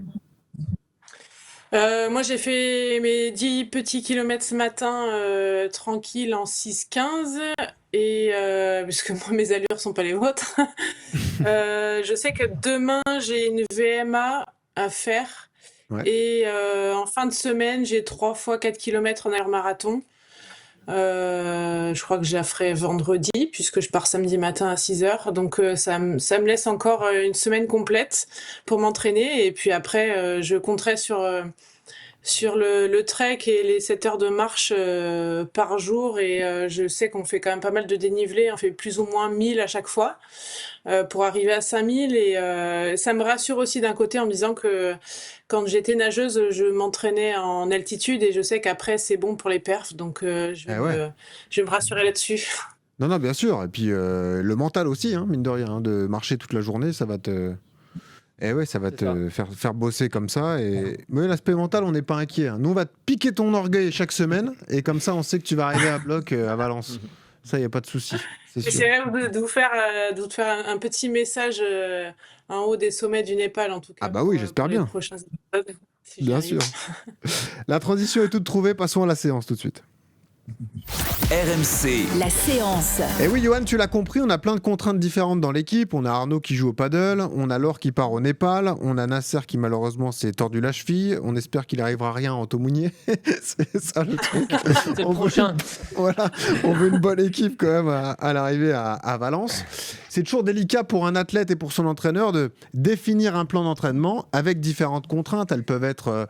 Moi, j'ai fait mes 10 petits kilomètres ce matin tranquille en 6,15 et puisque moi mes allures sont pas les vôtres. Je sais que demain j'ai une VMA à faire. Ouais. Et en fin de semaine, j'ai 3 fois 4 km en allure marathon. Je crois que je la ferai vendredi, puisque je pars samedi matin à 6h. Donc ça me laisse encore une semaine complète pour m'entraîner. Et puis après, je compterai sur le trek et les 7 heures de marche par jour. Et je sais qu'on fait quand même pas mal de dénivelé. On fait plus ou moins 1000 à chaque fois pour arriver à 5000. Et ça me rassure aussi d'un côté en me disant que quand j'étais nageuse, je m'entraînais en altitude et je sais qu'après, c'est bon pour les perfs. Donc, je vais me rassurer là-dessus. Non, bien sûr. Et puis, le mental aussi, hein, mine de rien. Hein, de marcher toute la journée, ça va te... ça va te faire bosser comme ça. Mais l'aspect mental, on n'est pas inquiet. Hein. Nous, on va te piquer ton orgueil chaque semaine. Et comme ça, on sait que tu vas arriver à bloc à Valence. Ça, il n'y a pas de souci. J'essaierai de vous faire un petit message en haut des sommets du Népal, en tout cas. Ah bah oui, j'espère bien. Les prochains épisodes, si Bien j'y arrive. sûr. La transition est toute trouvée. Passons à la séance tout de suite. RMC. La séance. Et oui, Johan, tu l'as compris, on a plein de contraintes différentes dans l'équipe. On a Arnaud qui joue au paddle, on a Laure qui part au Népal, on a Nasser qui malheureusement s'est tordu la cheville. On espère qu'il n'arrivera rien en Tomounier. C'est ça le truc. C'est le prochain. Voilà, on veut une bonne équipe quand même à l'arrivée à Valence. C'est toujours délicat pour un athlète et pour son entraîneur de définir un plan d'entraînement avec différentes contraintes. Elles peuvent être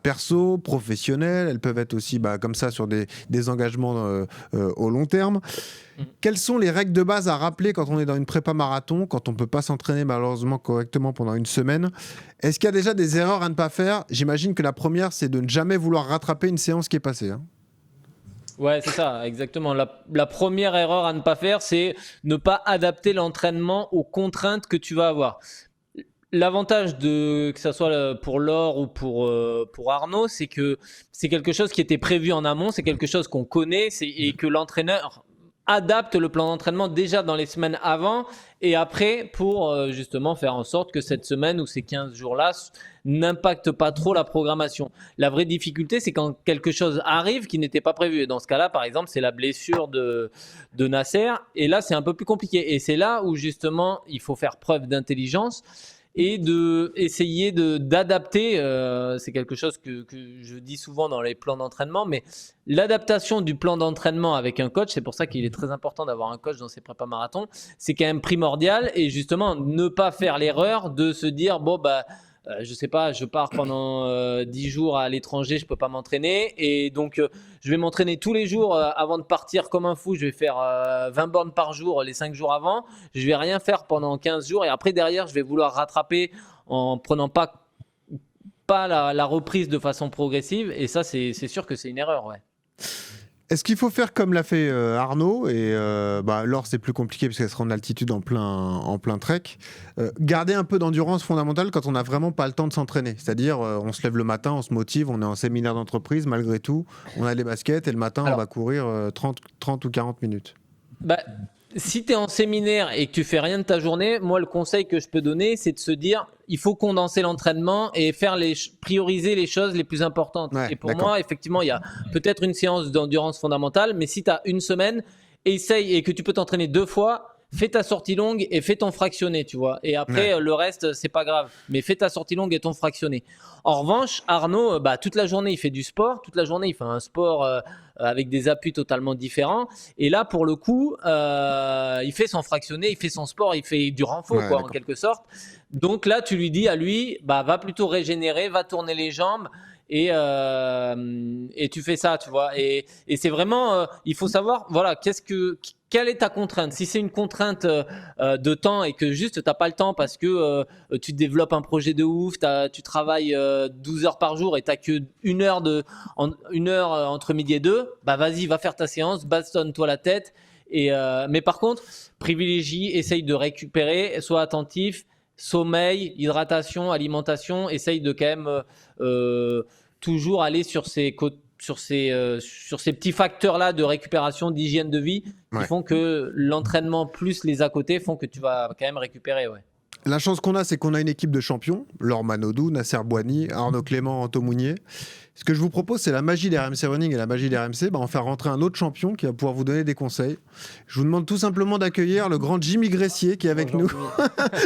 perso, professionnelles, elles peuvent être aussi comme ça sur des engagements au long terme. Quelles sont les règles de base à rappeler quand on est dans une prépa marathon, quand on ne peut pas s'entraîner malheureusement correctement pendant une semaine? Est-ce qu'il y a déjà des erreurs à ne pas faire? J'imagine que la première, c'est de ne jamais vouloir rattraper une séance qui est passée. Hein. Ouais, c'est ça, exactement. La première erreur à ne pas faire, c'est ne pas adapter l'entraînement aux contraintes que tu vas avoir. L'avantage que ça soit pour Laure ou pour Arnaud, c'est que c'est quelque chose qui était prévu en amont, c'est quelque chose qu'on connaît et que l'entraîneur adapte le plan d'entraînement déjà dans les semaines avant et après pour justement faire en sorte que cette semaine ou ces 15 jours-là n'impactent pas trop la programmation. La vraie difficulté, c'est quand quelque chose arrive qui n'était pas prévu. Et dans ce cas-là, par exemple, c'est la blessure de Nasser. Et là, c'est un peu plus compliqué. Et c'est là où justement, il faut faire preuve d'intelligence et essayer d'adapter, c'est quelque chose que je dis souvent dans les plans d'entraînement, mais l'adaptation du plan d'entraînement avec un coach, c'est pour ça qu'il est très important d'avoir un coach dans ses prépas marathons, c'est quand même primordial, et justement ne pas faire l'erreur de se dire je sais pas, je pars pendant 10 jours à l'étranger, je peux pas m'entraîner et donc je vais m'entraîner tous les jours avant de partir comme un fou, je vais faire 20 bornes par jour les 5 jours avant, je vais rien faire pendant 15 jours et après derrière je vais vouloir rattraper en prenant pas la reprise de façon progressive et ça c'est sûr que c'est une erreur, ouais. Est-ce qu'il faut faire comme l'a fait Arnaud et Laure c'est plus compliqué parce qu'elle sera en altitude en plein trek, garder un peu d'endurance fondamentale quand on n'a vraiment pas le temps de s'entraîner, c'est-à-dire on se lève le matin, on se motive, on est en séminaire d'entreprise malgré tout, on a les baskets et le matin on va courir 30 ou 40 minutes. Si tu es en séminaire et que tu fais rien de ta journée, moi le conseil que je peux donner, c'est de se dire il faut condenser l'entraînement et prioriser les choses les plus importantes. Ouais, et pour moi, effectivement, il y a peut-être une séance d'endurance fondamentale, mais si tu as une semaine, essaye et que tu peux t'entraîner 2 fois, fais ta sortie longue et fais ton fractionné, tu vois. Et après, le reste, c'est pas grave. Mais fais ta sortie longue et ton fractionné. En revanche, Arnaud, toute la journée, il fait du sport. Toute la journée, il fait un sport avec des appuis totalement différents. Et là, pour le coup, il fait son fractionné, il fait son sport, il fait du renfort, en quelque sorte. Donc là, tu lui dis à lui, va plutôt régénérer, va tourner les jambes. Et tu fais ça, tu vois. Et c'est vraiment, il faut savoir, voilà, quelle est ta contrainte? Si c'est une contrainte de temps et que juste t'as pas le temps parce que tu développes un projet de ouf, tu travailles 12 heures par jour et t'as que une heure entre midi et 2, vas-y, va faire ta séance, bastonne-toi la tête. Mais par contre, privilégie, essaye de récupérer, sois attentif. Sommeil, hydratation, alimentation, essaye de quand même toujours aller sur ces petits facteurs-là de récupération, d'hygiène de vie qui font que l'entraînement plus les à côté font que tu vas quand même récupérer. Ouais. La chance qu'on a, c'est qu'on a une équipe de champions, Laure Manodou, Nasser Bouani, Arnaud Clément, Anto Mounier. Ce que je vous propose, c'est la magie des RMC Running et la magie des RMC. En faire rentrer un autre champion qui va pouvoir vous donner des conseils. Je vous demande tout simplement d'accueillir le grand Jimmy Gressier qui est avec nous,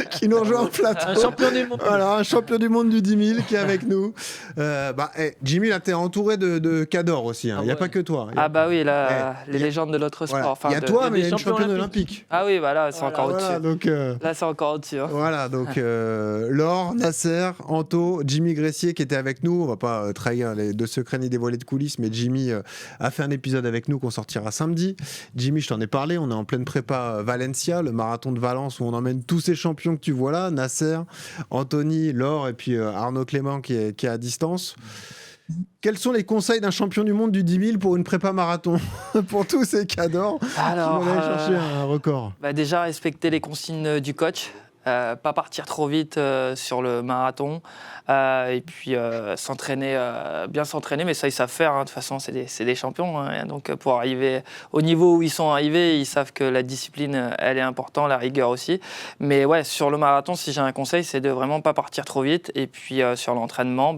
qui nous rejoint au plateau. Un champion du monde. Voilà, un champion du monde du 10 000 qui est avec nous. Jimmy, là, t'es entouré de cadors aussi. Il n'y a pas que toi. Oui, les légendes de l'autre sport. Il y a toi, mais il y a une championne olympique. Ah oui, là, c'est encore au-dessus. Donc, là, c'est encore au-dessus. Voilà, donc Laure, Nasser, Anto, Jimmy Gressier qui était avec nous. On va pas trahir de secrets ni dévoiler de coulisses, mais Jimmy a fait un épisode avec nous qu'on sortira samedi. Jimmy, je t'en ai parlé, on est en pleine prépa Valencia, le marathon de Valence où on emmène tous ces champions que tu vois là, Nasser, Anthony, Laure et puis Arnaud Clément qui est à distance. Quels sont les conseils d'un champion du monde du 10 000 pour une prépa marathon pour tous ces cadors qui vont aller chercher un record? Déjà, respecter les consignes du coach. Pas partir trop vite sur le marathon et puis bien s'entraîner, mais ça ils savent faire, de toute façon c'est des champions, donc pour arriver au niveau où ils sont arrivés, ils savent que la discipline elle est importante, la rigueur aussi, mais sur le marathon, si j'ai un conseil, c'est de vraiment pas partir trop vite et puis sur l'entraînement,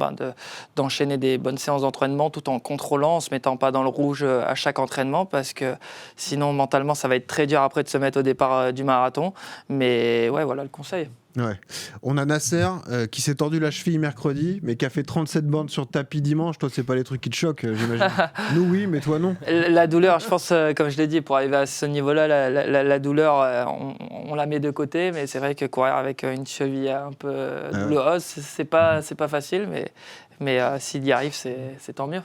d'enchaîner des bonnes séances d'entraînement tout en contrôlant, en se mettant pas dans le rouge à chaque entraînement, parce que sinon mentalement ça va être très dur après de se mettre au départ du marathon, mais voilà le conseil. Ouais. On a Nasser qui s'est tordu la cheville mercredi, mais qui a fait 37 bornes sur tapis dimanche. Toi, c'est pas les trucs qui te choquent, j'imagine. Nous, oui, mais toi, non. La douleur, je pense, comme je l'ai dit, pour arriver à ce niveau-là, la douleur, on la met de côté, mais c'est vrai que courir avec une cheville un peu douloureuse, c'est pas facile, mais s'il y arrive, c'est tant mieux.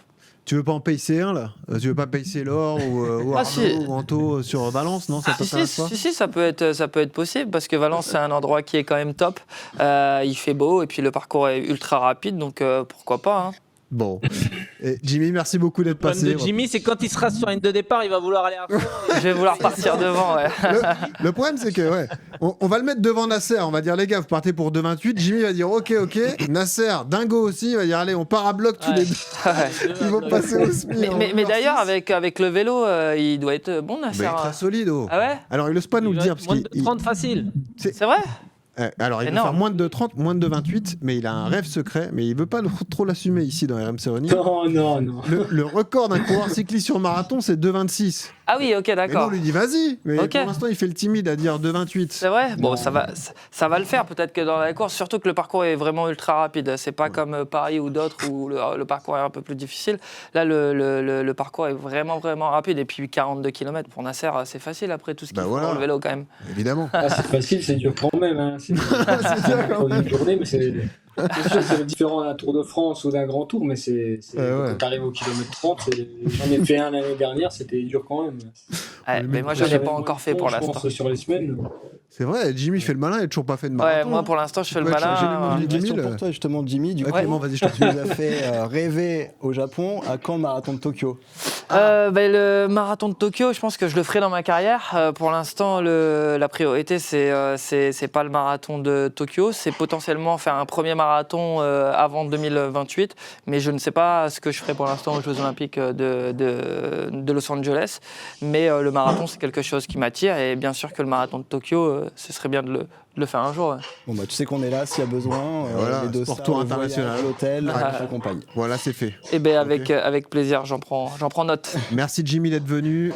Tu veux pas en payer un là? Tu veux pas payer Laure ou Arnaud ou Anto sur Valence? Non, ça t'intéresse pas? Si, ça peut être possible parce que Valence c'est un endroit qui est quand même top. Il fait beau et puis le parcours est ultra rapide, donc pourquoi pas. Bon. Et Jimmy, merci beaucoup d'être passé. Le problème de Jimmy, c'est quand il sera sur une de départ, il va vouloir aller à fond. Je vais vouloir partir devant. Ouais. Le problème, c'est que on va le mettre devant Nasser. On va dire, les gars, vous partez pour 2,28. Jimmy va dire, ok. Nasser, dingo aussi. Il va dire, allez, on part à bloc tous les deux. Ils vont passer au SMI. Mais d'ailleurs, avec le vélo, il doit être bon, Nasser. Il est très solide. Ah ouais? Alors, il n'ose pas nous le dire. Moins de 30 facile. C'est vrai? Alors, il veut faire moins de 30, moins de 28, mais il a un rêve secret, mais il veut pas trop l'assumer ici dans RMC Running. Non. Le record d'un coureur cycliste sur marathon, c'est 2,26. Ah oui, ok, d'accord. Et nous, on lui dit vas-y, mais pour l'instant, il fait le timide à dire 2,28. C'est vrai? Bon, ça va le faire peut-être que dans la course, surtout que le parcours est vraiment ultra rapide. C'est pas comme Paris ou d'autres où le parcours est un peu plus difficile. Là, le parcours est vraiment, vraiment rapide. Et puis 42 km pour Nasser, c'est facile après tout ce qu'il faut dans le vélo quand même. Évidemment. C'est facile, c'est dur quand même. C'est dur une journée, mais c'est sûr, c'est différent d'un Tour de France ou d'un Grand Tour, mais quand tu arrives au kilomètre 30, j'en ai fait un l'année dernière, c'était dur quand même. Mais moi, je ne l'ai pas encore fait pour l'instant. Sur les semaines. C'est vrai, Jimmy fait le malin, il n'a toujours pas fait de Ouais, marathon. moi pour l'instant je fais le Ouais, malin. j'ai lu J'ai une 10 000. question pour toi justement, Jimmy. Du coup, Clément, vas-y, je t'en tu prie. nous as fait rêver au Japon. À quand le marathon de Tokyo? Le marathon de Tokyo, je pense que je le ferai dans ma carrière. Pour l'instant, la priorité, c'est pas le marathon de Tokyo, c'est potentiellement faire un premier marathon avant 2028, mais je ne sais pas ce que je ferai pour l'instant aux Jeux Olympiques de Los Angeles. Mais le marathon, c'est quelque chose qui m'attire, et bien sûr que le marathon de Tokyo, ce serait bien de le faire un jour. Ouais. Bon bah tu sais qu'on est là s'il y a besoin. Voilà, les deux Sport stars, Tour le voyage, international. l'hôtel, on t'accompagne. Voilà, c'est fait. Et ben avec plaisir, j'en prends note. Merci Jimmy d'être venu.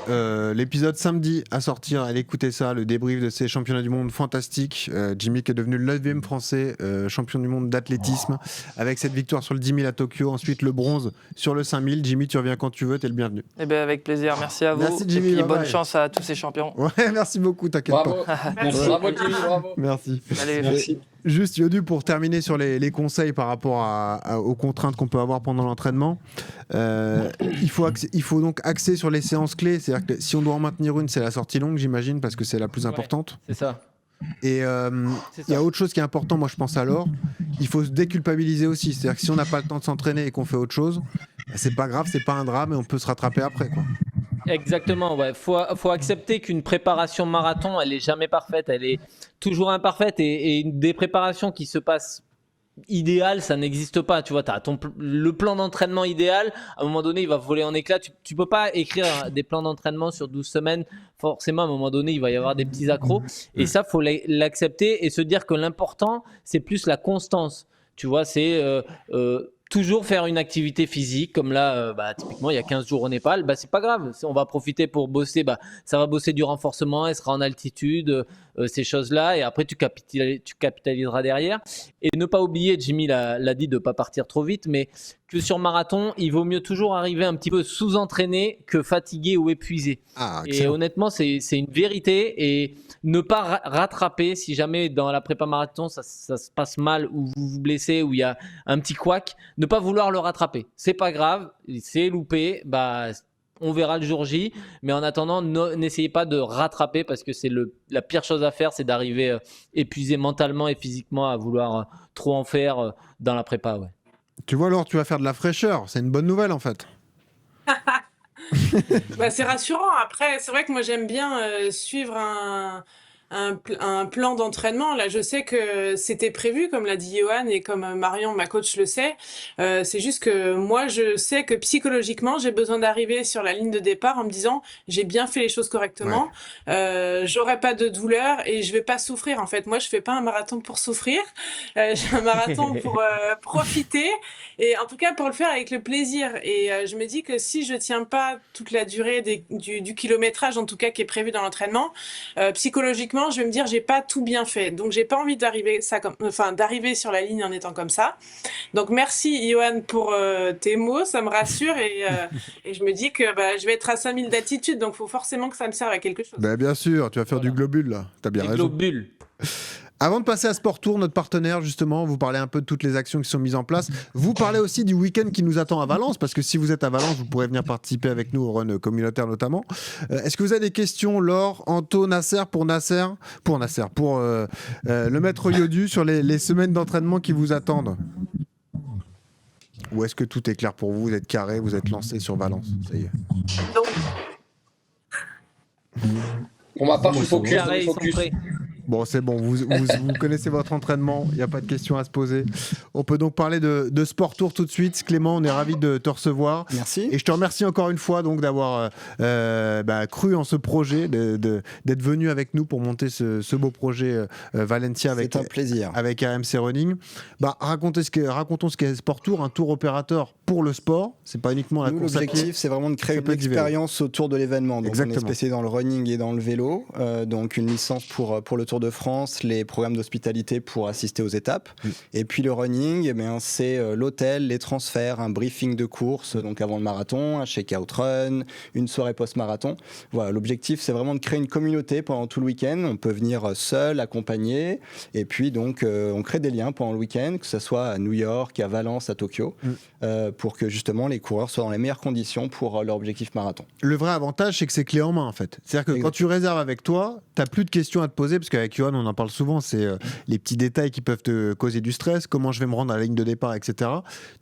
L'épisode samedi à sortir, allez écouter ça, le débrief de ces championnats du monde fantastique. Jimmy qui est devenu le 9e français champion du monde d'athlétisme avec cette victoire sur le 10 000 à Tokyo, ensuite le bronze sur le 5 000. Jimmy, tu reviens quand tu veux, t'es le bienvenu. Et ben avec plaisir, merci à vous. Merci, Jimmy, et puis bye bonne bye. chance à tous ces champions. Ouais, merci beaucoup, t'inquiète Bravo. pas. Bravo Jimmy, bravo. Merci. Allez, Merci. Juste Yodu, pour terminer sur les conseils par rapport aux contraintes qu'on peut avoir pendant l'entraînement, il faut donc axer sur les séances clés, c'est-à-dire que si on doit en maintenir une, c'est la sortie longue, j'imagine, parce que c'est la plus importante. C'est ça. Et il y a autre chose qui est important, moi je pense alors, il faut se déculpabiliser aussi, c'est-à-dire que si on n'a pas le temps de s'entraîner et qu'on fait autre chose, c'est pas grave, c'est pas un drame et on peut se rattraper après, quoi. Exactement, ouais. Faut accepter qu'une préparation marathon, elle est jamais parfaite, elle est toujours imparfaite, et des préparations qui se passent idéales, ça n'existe pas. Tu vois, t'as le plan d'entraînement idéal, à un moment donné, il va voler en éclats. Tu peux pas écrire des plans d'entraînement sur 12 semaines. Forcément, à un moment donné, il va y avoir des petits accros. Et ça, faut l'accepter et se dire que l'important, c'est plus la constance. Tu vois, c'est toujours faire une activité physique, comme là, typiquement, il y a 15 jours au Népal, c'est pas grave. On va profiter pour bosser. Ça va bosser du renforcement, elle sera en altitude, ces choses-là. Et après, tu capitaliseras derrière. Et ne pas oublier, Jimmy l'a dit, de ne pas partir trop vite, mais que sur marathon, il vaut mieux toujours arriver un petit peu sous-entraîné que fatigué ou épuisé. Et honnêtement, c'est une vérité. Et ne pas rattraper, si jamais dans la prépa marathon, ça se passe mal, ou vous vous blessez, ou il y a un petit couac, ne pas vouloir le rattraper. C'est pas grave, c'est loupé, on verra le jour J. Mais en attendant, n'essayez pas de rattraper, parce que c'est la pire chose à faire, c'est d'arriver épuisé mentalement et physiquement à vouloir trop en faire dans la prépa. Ouais. Tu vois, Laure, tu vas faire de la fraîcheur, c'est une bonne nouvelle en fait. C'est rassurant. Après, c'est vrai que moi j'aime bien suivre un plan d'entraînement. Là, je sais que c'était prévu, comme l'a dit Johan et comme Marion, ma coach, le sait. C'est juste que moi, je sais que psychologiquement, j'ai besoin d'arriver sur la ligne de départ en me disant j'ai bien fait les choses correctement, j'aurai pas de douleur et je vais pas souffrir. En fait, moi, je fais pas un marathon pour souffrir. J'ai un marathon pour profiter, et en tout cas pour le faire avec le plaisir. Et je me dis que si je tiens pas toute la durée du kilométrage, en tout cas qui est prévu dans l'entraînement, psychologiquement, je vais me dire j'ai pas tout bien fait, donc j'ai pas envie d'arriver sur la ligne en étant comme ça. Donc merci Johan pour tes mots, ça me rassure, et je me dis que je vais être à 5000 d'altitude, donc il faut forcément que ça me serve à quelque chose. Bien sûr, tu vas faire du globule là, t'as bien raison. Globule. Avant de passer à Sport Tour, notre partenaire, justement, vous parlez un peu de toutes les actions qui sont mises en place. Vous parlez aussi du week-end qui nous attend à Valence, parce que si vous êtes à Valence, vous pourrez venir participer avec nous au run communautaire notamment. Est-ce que vous avez des questions, Laure, Anto, Nasser, pour le maître Yodu, sur les semaines d'entraînement qui vous attendent? Ou est-ce que tout est clair pour vous? Vous êtes carré, vous êtes lancé sur Valence? Ça y est. Pour ma part, je suis focus. Carré, ils sont prêts. Bon, c'est bon, vous connaissez votre entraînement, il n'y a pas de questions à se poser. On peut donc parler de Sport Tour tout de suite. Clément, on est ravis de te recevoir. Merci. Et je te remercie encore une fois donc, d'avoir cru en ce projet, d'être venu avec nous pour monter ce beau projet Valencia avec, c'est un plaisir. Avec RMC Running. Racontons ce qu'est Sport Tour, un tour opérateur pour le sport. C'est pas uniquement la course à pied. L'objectif, c'est vraiment de créer une expérience autour de l'événement. Donc, on est spécialisé dans le running et dans le vélo. Donc, une licence pour le Tour de France, les programmes d'hospitalité pour assister aux étapes. Et puis, le running, c'est l'hôtel, les transferts, un briefing de course, donc avant le marathon, un check-out run, une soirée post-marathon. Voilà, l'objectif, c'est vraiment de créer une communauté pendant tout le week-end. On peut venir seul, accompagné. Et puis, donc, on crée des liens pendant le week-end, que ce soit à New York, à Valence, à Tokyo, pour que justement les coureurs soient dans les meilleures conditions pour leur objectif marathon. Le vrai avantage, c'est que c'est clé en main en fait. C'est-à-dire que quand tu réserves avec toi, tu n'as plus de questions à te poser, parce qu'avec avec Johan, on en parle souvent, c'est les petits détails qui peuvent te causer du stress, comment je vais me rendre à la ligne de départ, etc.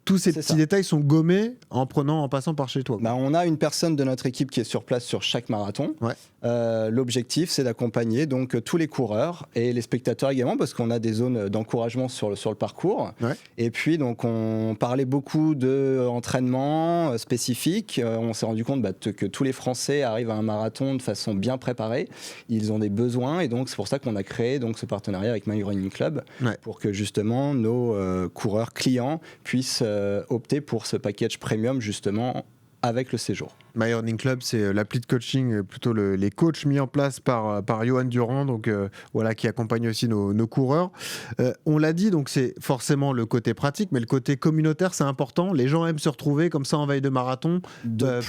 Tous ces petits détails sont gommés en passant par chez toi. On a une personne de notre équipe qui est sur place sur chaque marathon. L'objectif, c'est d'accompagner donc tous les coureurs et les spectateurs également, parce qu'on a des zones d'encouragement sur le parcours. Et puis, donc, on parlait beaucoup d'entraînement spécifique. On s'est rendu compte que tous les Français arrivent à un marathon de façon bien préparée. Ils ont des besoins, et donc c'est pour ça qu'on a créé donc ce partenariat avec My Running Club, pour que justement nos coureurs clients puissent opter pour ce package premium justement avec le séjour. My Running Club, c'est l'appli de coaching, plutôt les coachs mis en place par Johan Durand, donc qui accompagne aussi nos coureurs. On l'a dit, donc c'est forcément le côté pratique, mais le côté communautaire, c'est important. Les gens aiment se retrouver comme ça en veille de marathon,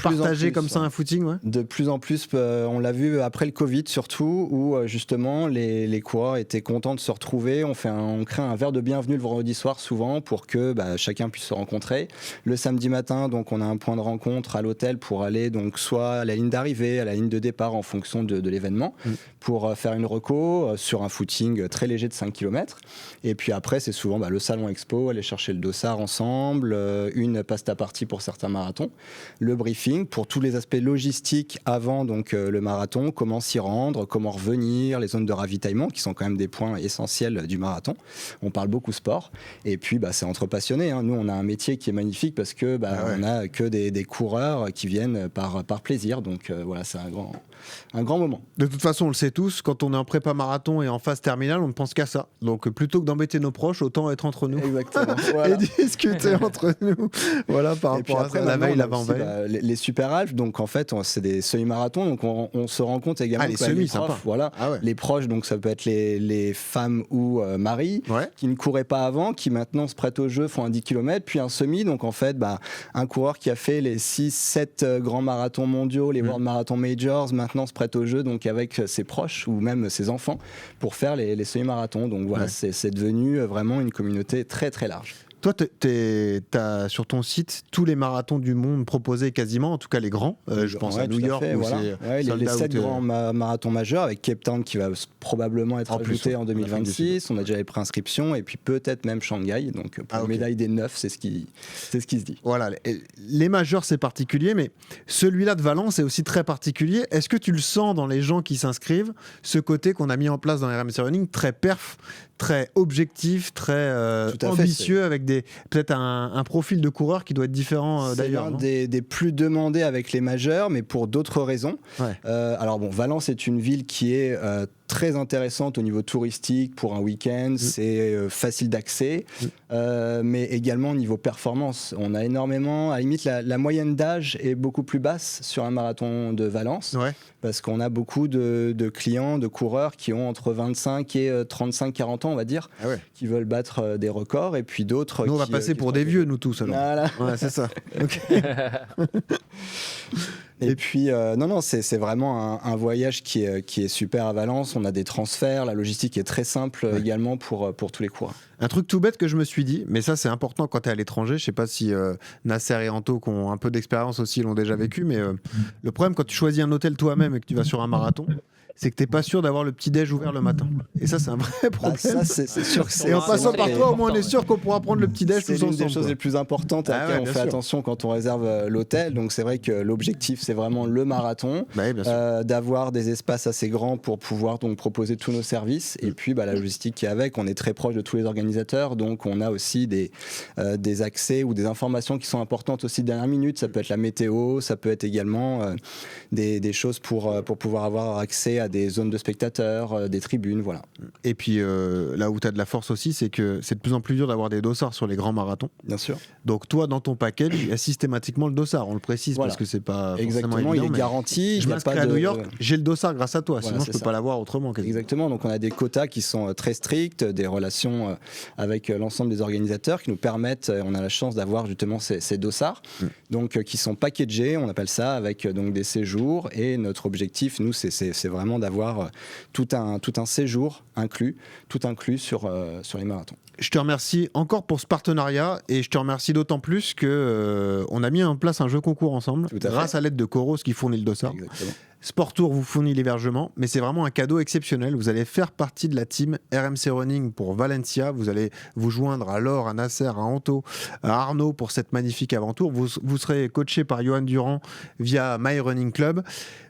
partager comme ça un footing. De plus en plus, on l'a vu après le Covid surtout, où justement les coureurs étaient contents de se retrouver. On crée un verre de bienvenue le vendredi soir souvent pour que chacun puisse se rencontrer. Le samedi matin, donc on a un point de rencontre à l'hôtel pour aller donc soit à la ligne d'arrivée, à la ligne de départ en fonction de l'événement, pour faire une reco sur un footing très léger de 5 km. Et puis après, c'est souvent le salon expo, aller chercher le dossard ensemble, une pasta party pour certains marathons, le briefing pour tous les aspects logistiques avant donc le marathon, comment s'y rendre, comment revenir, les zones de ravitaillement qui sont quand même des points essentiels du marathon. On parle beaucoup sport. Et puis c'est entre passionnés. Nous, on a un métier qui est magnifique parce que on n'a que des coureurs qui viennent par plaisir, donc c'est un grand moment. De toute façon, on le sait tous, quand on est en prépa marathon et en phase terminale, on ne pense qu'à ça. Donc plutôt que d'embêter nos proches, autant être entre nous. Exactement. Et discuter entre nous. Par rapport à ça, la veille, l'avant-veille. Les super alpes, donc en fait, c'est des semi-marathons, donc on se rend compte également les semis, sympa. Les proches, donc ça peut être les femmes ou maris qui ne couraient pas avant, qui maintenant se prêtent au jeu, font un 10 km, puis un semi, donc en fait, un coureur qui a fait les 6-7 grands marathons mondiaux, les World Marathon Majors, maintenant se prête au jeu donc avec ses proches ou même ses enfants pour faire les semi-marathons. Donc c'est devenu vraiment une communauté très très large. Toi, t'as sur ton site tous les marathons du monde proposés quasiment, en tout cas les grands. Je pense à New York. Les 7 grands marathons majeurs, avec Cape Town qui va probablement être ajouté en 2026. On a déjà les préinscriptions, et puis peut-être même Shanghai. Donc pour la médaille des 9, c'est ce qui se dit. Voilà, les majeurs c'est particulier, mais celui-là de Valence est aussi très particulier. Est-ce que tu le sens dans les gens qui s'inscrivent, ce côté qu'on a mis en place dans les RMC Running, très perf, très objectif, très ambitieux, avec peut-être un profil de coureur qui doit être différent d'ailleurs. C'est l'un des plus demandés avec les majeurs, mais pour d'autres raisons. Alors Valence est une ville qui est très intéressante au niveau touristique pour un week-end, c'est facile d'accès, mais également au niveau performance. On a énormément, à la limite, la moyenne d'âge est beaucoup plus basse sur un marathon de Valence, parce qu'on a beaucoup de clients, de coureurs qui ont entre 25 et 35-40 ans, on va dire, qui veulent battre des records, et puis d'autres... Nous, on va passer pour des vieux, nous tous, alors. Voilà. C'est ça. Et puis, c'est vraiment un voyage qui est super à Valence. On a des transferts, la logistique est très simple également pour tous les coureurs. Un truc tout bête que je me suis dit, mais ça c'est important quand tu es à l'étranger, je sais pas si Nasser et Anto qui ont un peu d'expérience aussi l'ont déjà vécu, mais le problème quand tu choisis un hôtel toi-même et que tu vas sur un marathon, c'est que t'es pas sûr d'avoir le petit-déj ouvert le matin. Et ça, c'est un vrai problème. Ça, c'est sûr que et en passant par toi, au moins, on est sûr qu'on pourra prendre le petit-déj tous ensemble. C'est l'une des choses les plus importantes à laquelle on fait attention quand on réserve l'hôtel. Donc, c'est vrai que l'objectif, c'est vraiment le marathon, d'avoir des espaces assez grands pour pouvoir donc proposer tous nos services. Et puis, la logistique qui est avec, on est très proche de tous les organisateurs. Donc, on a aussi des accès ou des informations qui sont importantes aussi de dernière minute. Ça peut être la météo, ça peut être également des choses pour pouvoir avoir accès à des zones de spectateurs, des tribunes, voilà. Et puis là où tu as de la force aussi, c'est que c'est de plus en plus dur d'avoir des dossards sur les grands marathons. Bien sûr. Donc toi, dans ton package, il y a systématiquement le dossard, on le précise parce que c'est pas exactement forcément évident. Il est garanti. Je m'inscris à New York, j'ai le dossard grâce à toi, sinon je peux pas l'avoir autrement. Quasiment. Exactement, donc on a des quotas qui sont très stricts, des relations avec l'ensemble des organisateurs qui nous permettent, on a la chance d'avoir justement ces dossards, donc qui sont packagés, on appelle ça, avec donc des séjours, et notre objectif, nous, c'est vraiment d'avoir tout un séjour inclus, tout inclus sur les marathons. Je te remercie encore pour ce partenariat et je te remercie d'autant plus que on a mis en place un jeu concours ensemble grâce à l'aide de Coros qui fournit le dossard. Exactement. Sport Tour vous fournit l'hébergement, mais c'est vraiment un cadeau exceptionnel. Vous allez faire partie de la team RMC Running pour Valencia. Vous allez vous joindre à Laure, à Nasser, à Anto, à Arnaud pour cette magnifique aventure. Vous serez coaché par Johan Durand via My Running Club.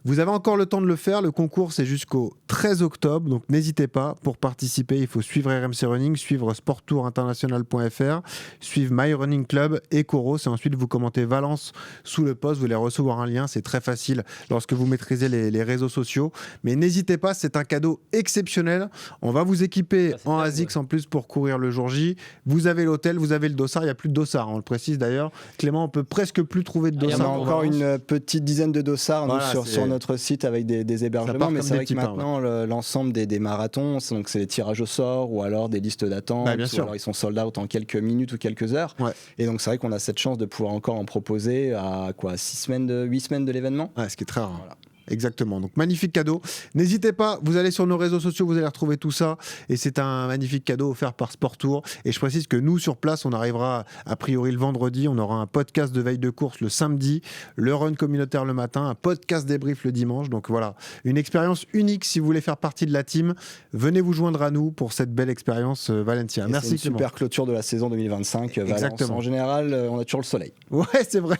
Vous avez encore le temps de le faire. Le concours, c'est jusqu'au 13 octobre. Donc, n'hésitez pas. Pour participer, il faut suivre RMC Running, suivre sporttourinternational.fr, suivre My Running Club et Coros. Et ensuite, vous commentez Valence sous le post. Vous allez recevoir un lien. C'est très facile lorsque vous maîtrisez les réseaux sociaux. Mais n'hésitez pas. C'est un cadeau exceptionnel. On va vous équiper en ASICS en plus pour courir le jour J. Vous avez l'hôtel, vous avez le dossard. Il n'y a plus de dossard. On le précise d'ailleurs. Clément, on peut presque plus trouver de dossard. Il y en a encore une petite dizaine de dossards sur notre site avec des hébergements, mais c'est vrai que maintenant l'ensemble des marathons, donc c'est des tirages au sort ou alors des listes d'attente, ou alors ils sont sold out en quelques minutes ou quelques heures. Et donc c'est vrai qu'on a cette chance de pouvoir encore en proposer à 8 semaines de l'événement. Ce qui est très rare. Voilà. Exactement, donc magnifique cadeau. N'hésitez pas, vous allez sur nos réseaux sociaux, vous allez retrouver tout ça et c'est un magnifique cadeau offert par Sport Tour. Et je précise que nous sur place, on arrivera a priori le vendredi, on aura un podcast de veille de course le samedi, le run communautaire le matin, un podcast débrief le dimanche. Donc voilà, une expérience unique si vous voulez faire partie de la team. Venez vous joindre à nous pour cette belle expérience Valencia. Merci. C'est une super clôture de la saison 2025. Valence, en général, on a toujours le soleil. Ouais, c'est vrai.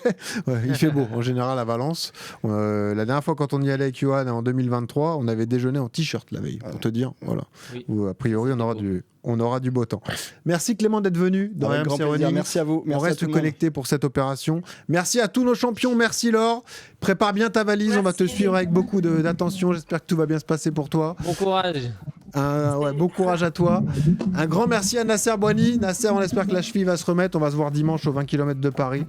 Ouais, il fait beau en général à Valence. La dernière fois quand on y allait avec Johan en 2023, on avait déjeuné en t-shirt la veille, pour te dire. Voilà. Oui. Où, a priori, on aura du beau temps. Merci Clément d'être venu dans RMC Running. Merci à vous. On reste connecté pour cette opération. Merci à tous nos champions. Merci Laure. Prépare bien ta valise. Merci. On va te suivre avec beaucoup d'attention. J'espère que tout va bien se passer pour toi. Bon courage. Bon courage à toi. Un grand merci à Nasser Boigny. Nasser, on espère que la cheville va se remettre. On va se voir dimanche aux 20 km de Paris.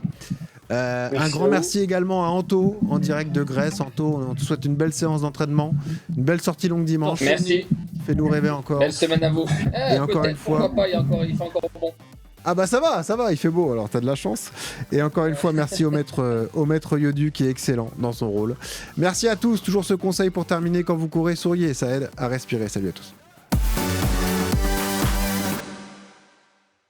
Un grand merci également à Anto en direct de Grèce. Anto, on te souhaite une belle séance d'entraînement, une belle sortie longue dimanche. Merci. Fais-nous rêver encore. Belle semaine à vous. Et encore une fois. Pourquoi pas, il fait encore bon. Ah bah ça va, il fait beau, alors t'as de la chance. Et encore une fois, merci au maître Yodu qui est excellent dans son rôle. Merci à tous, toujours ce conseil pour terminer, quand vous courez, souriez, ça aide à respirer. Salut à tous.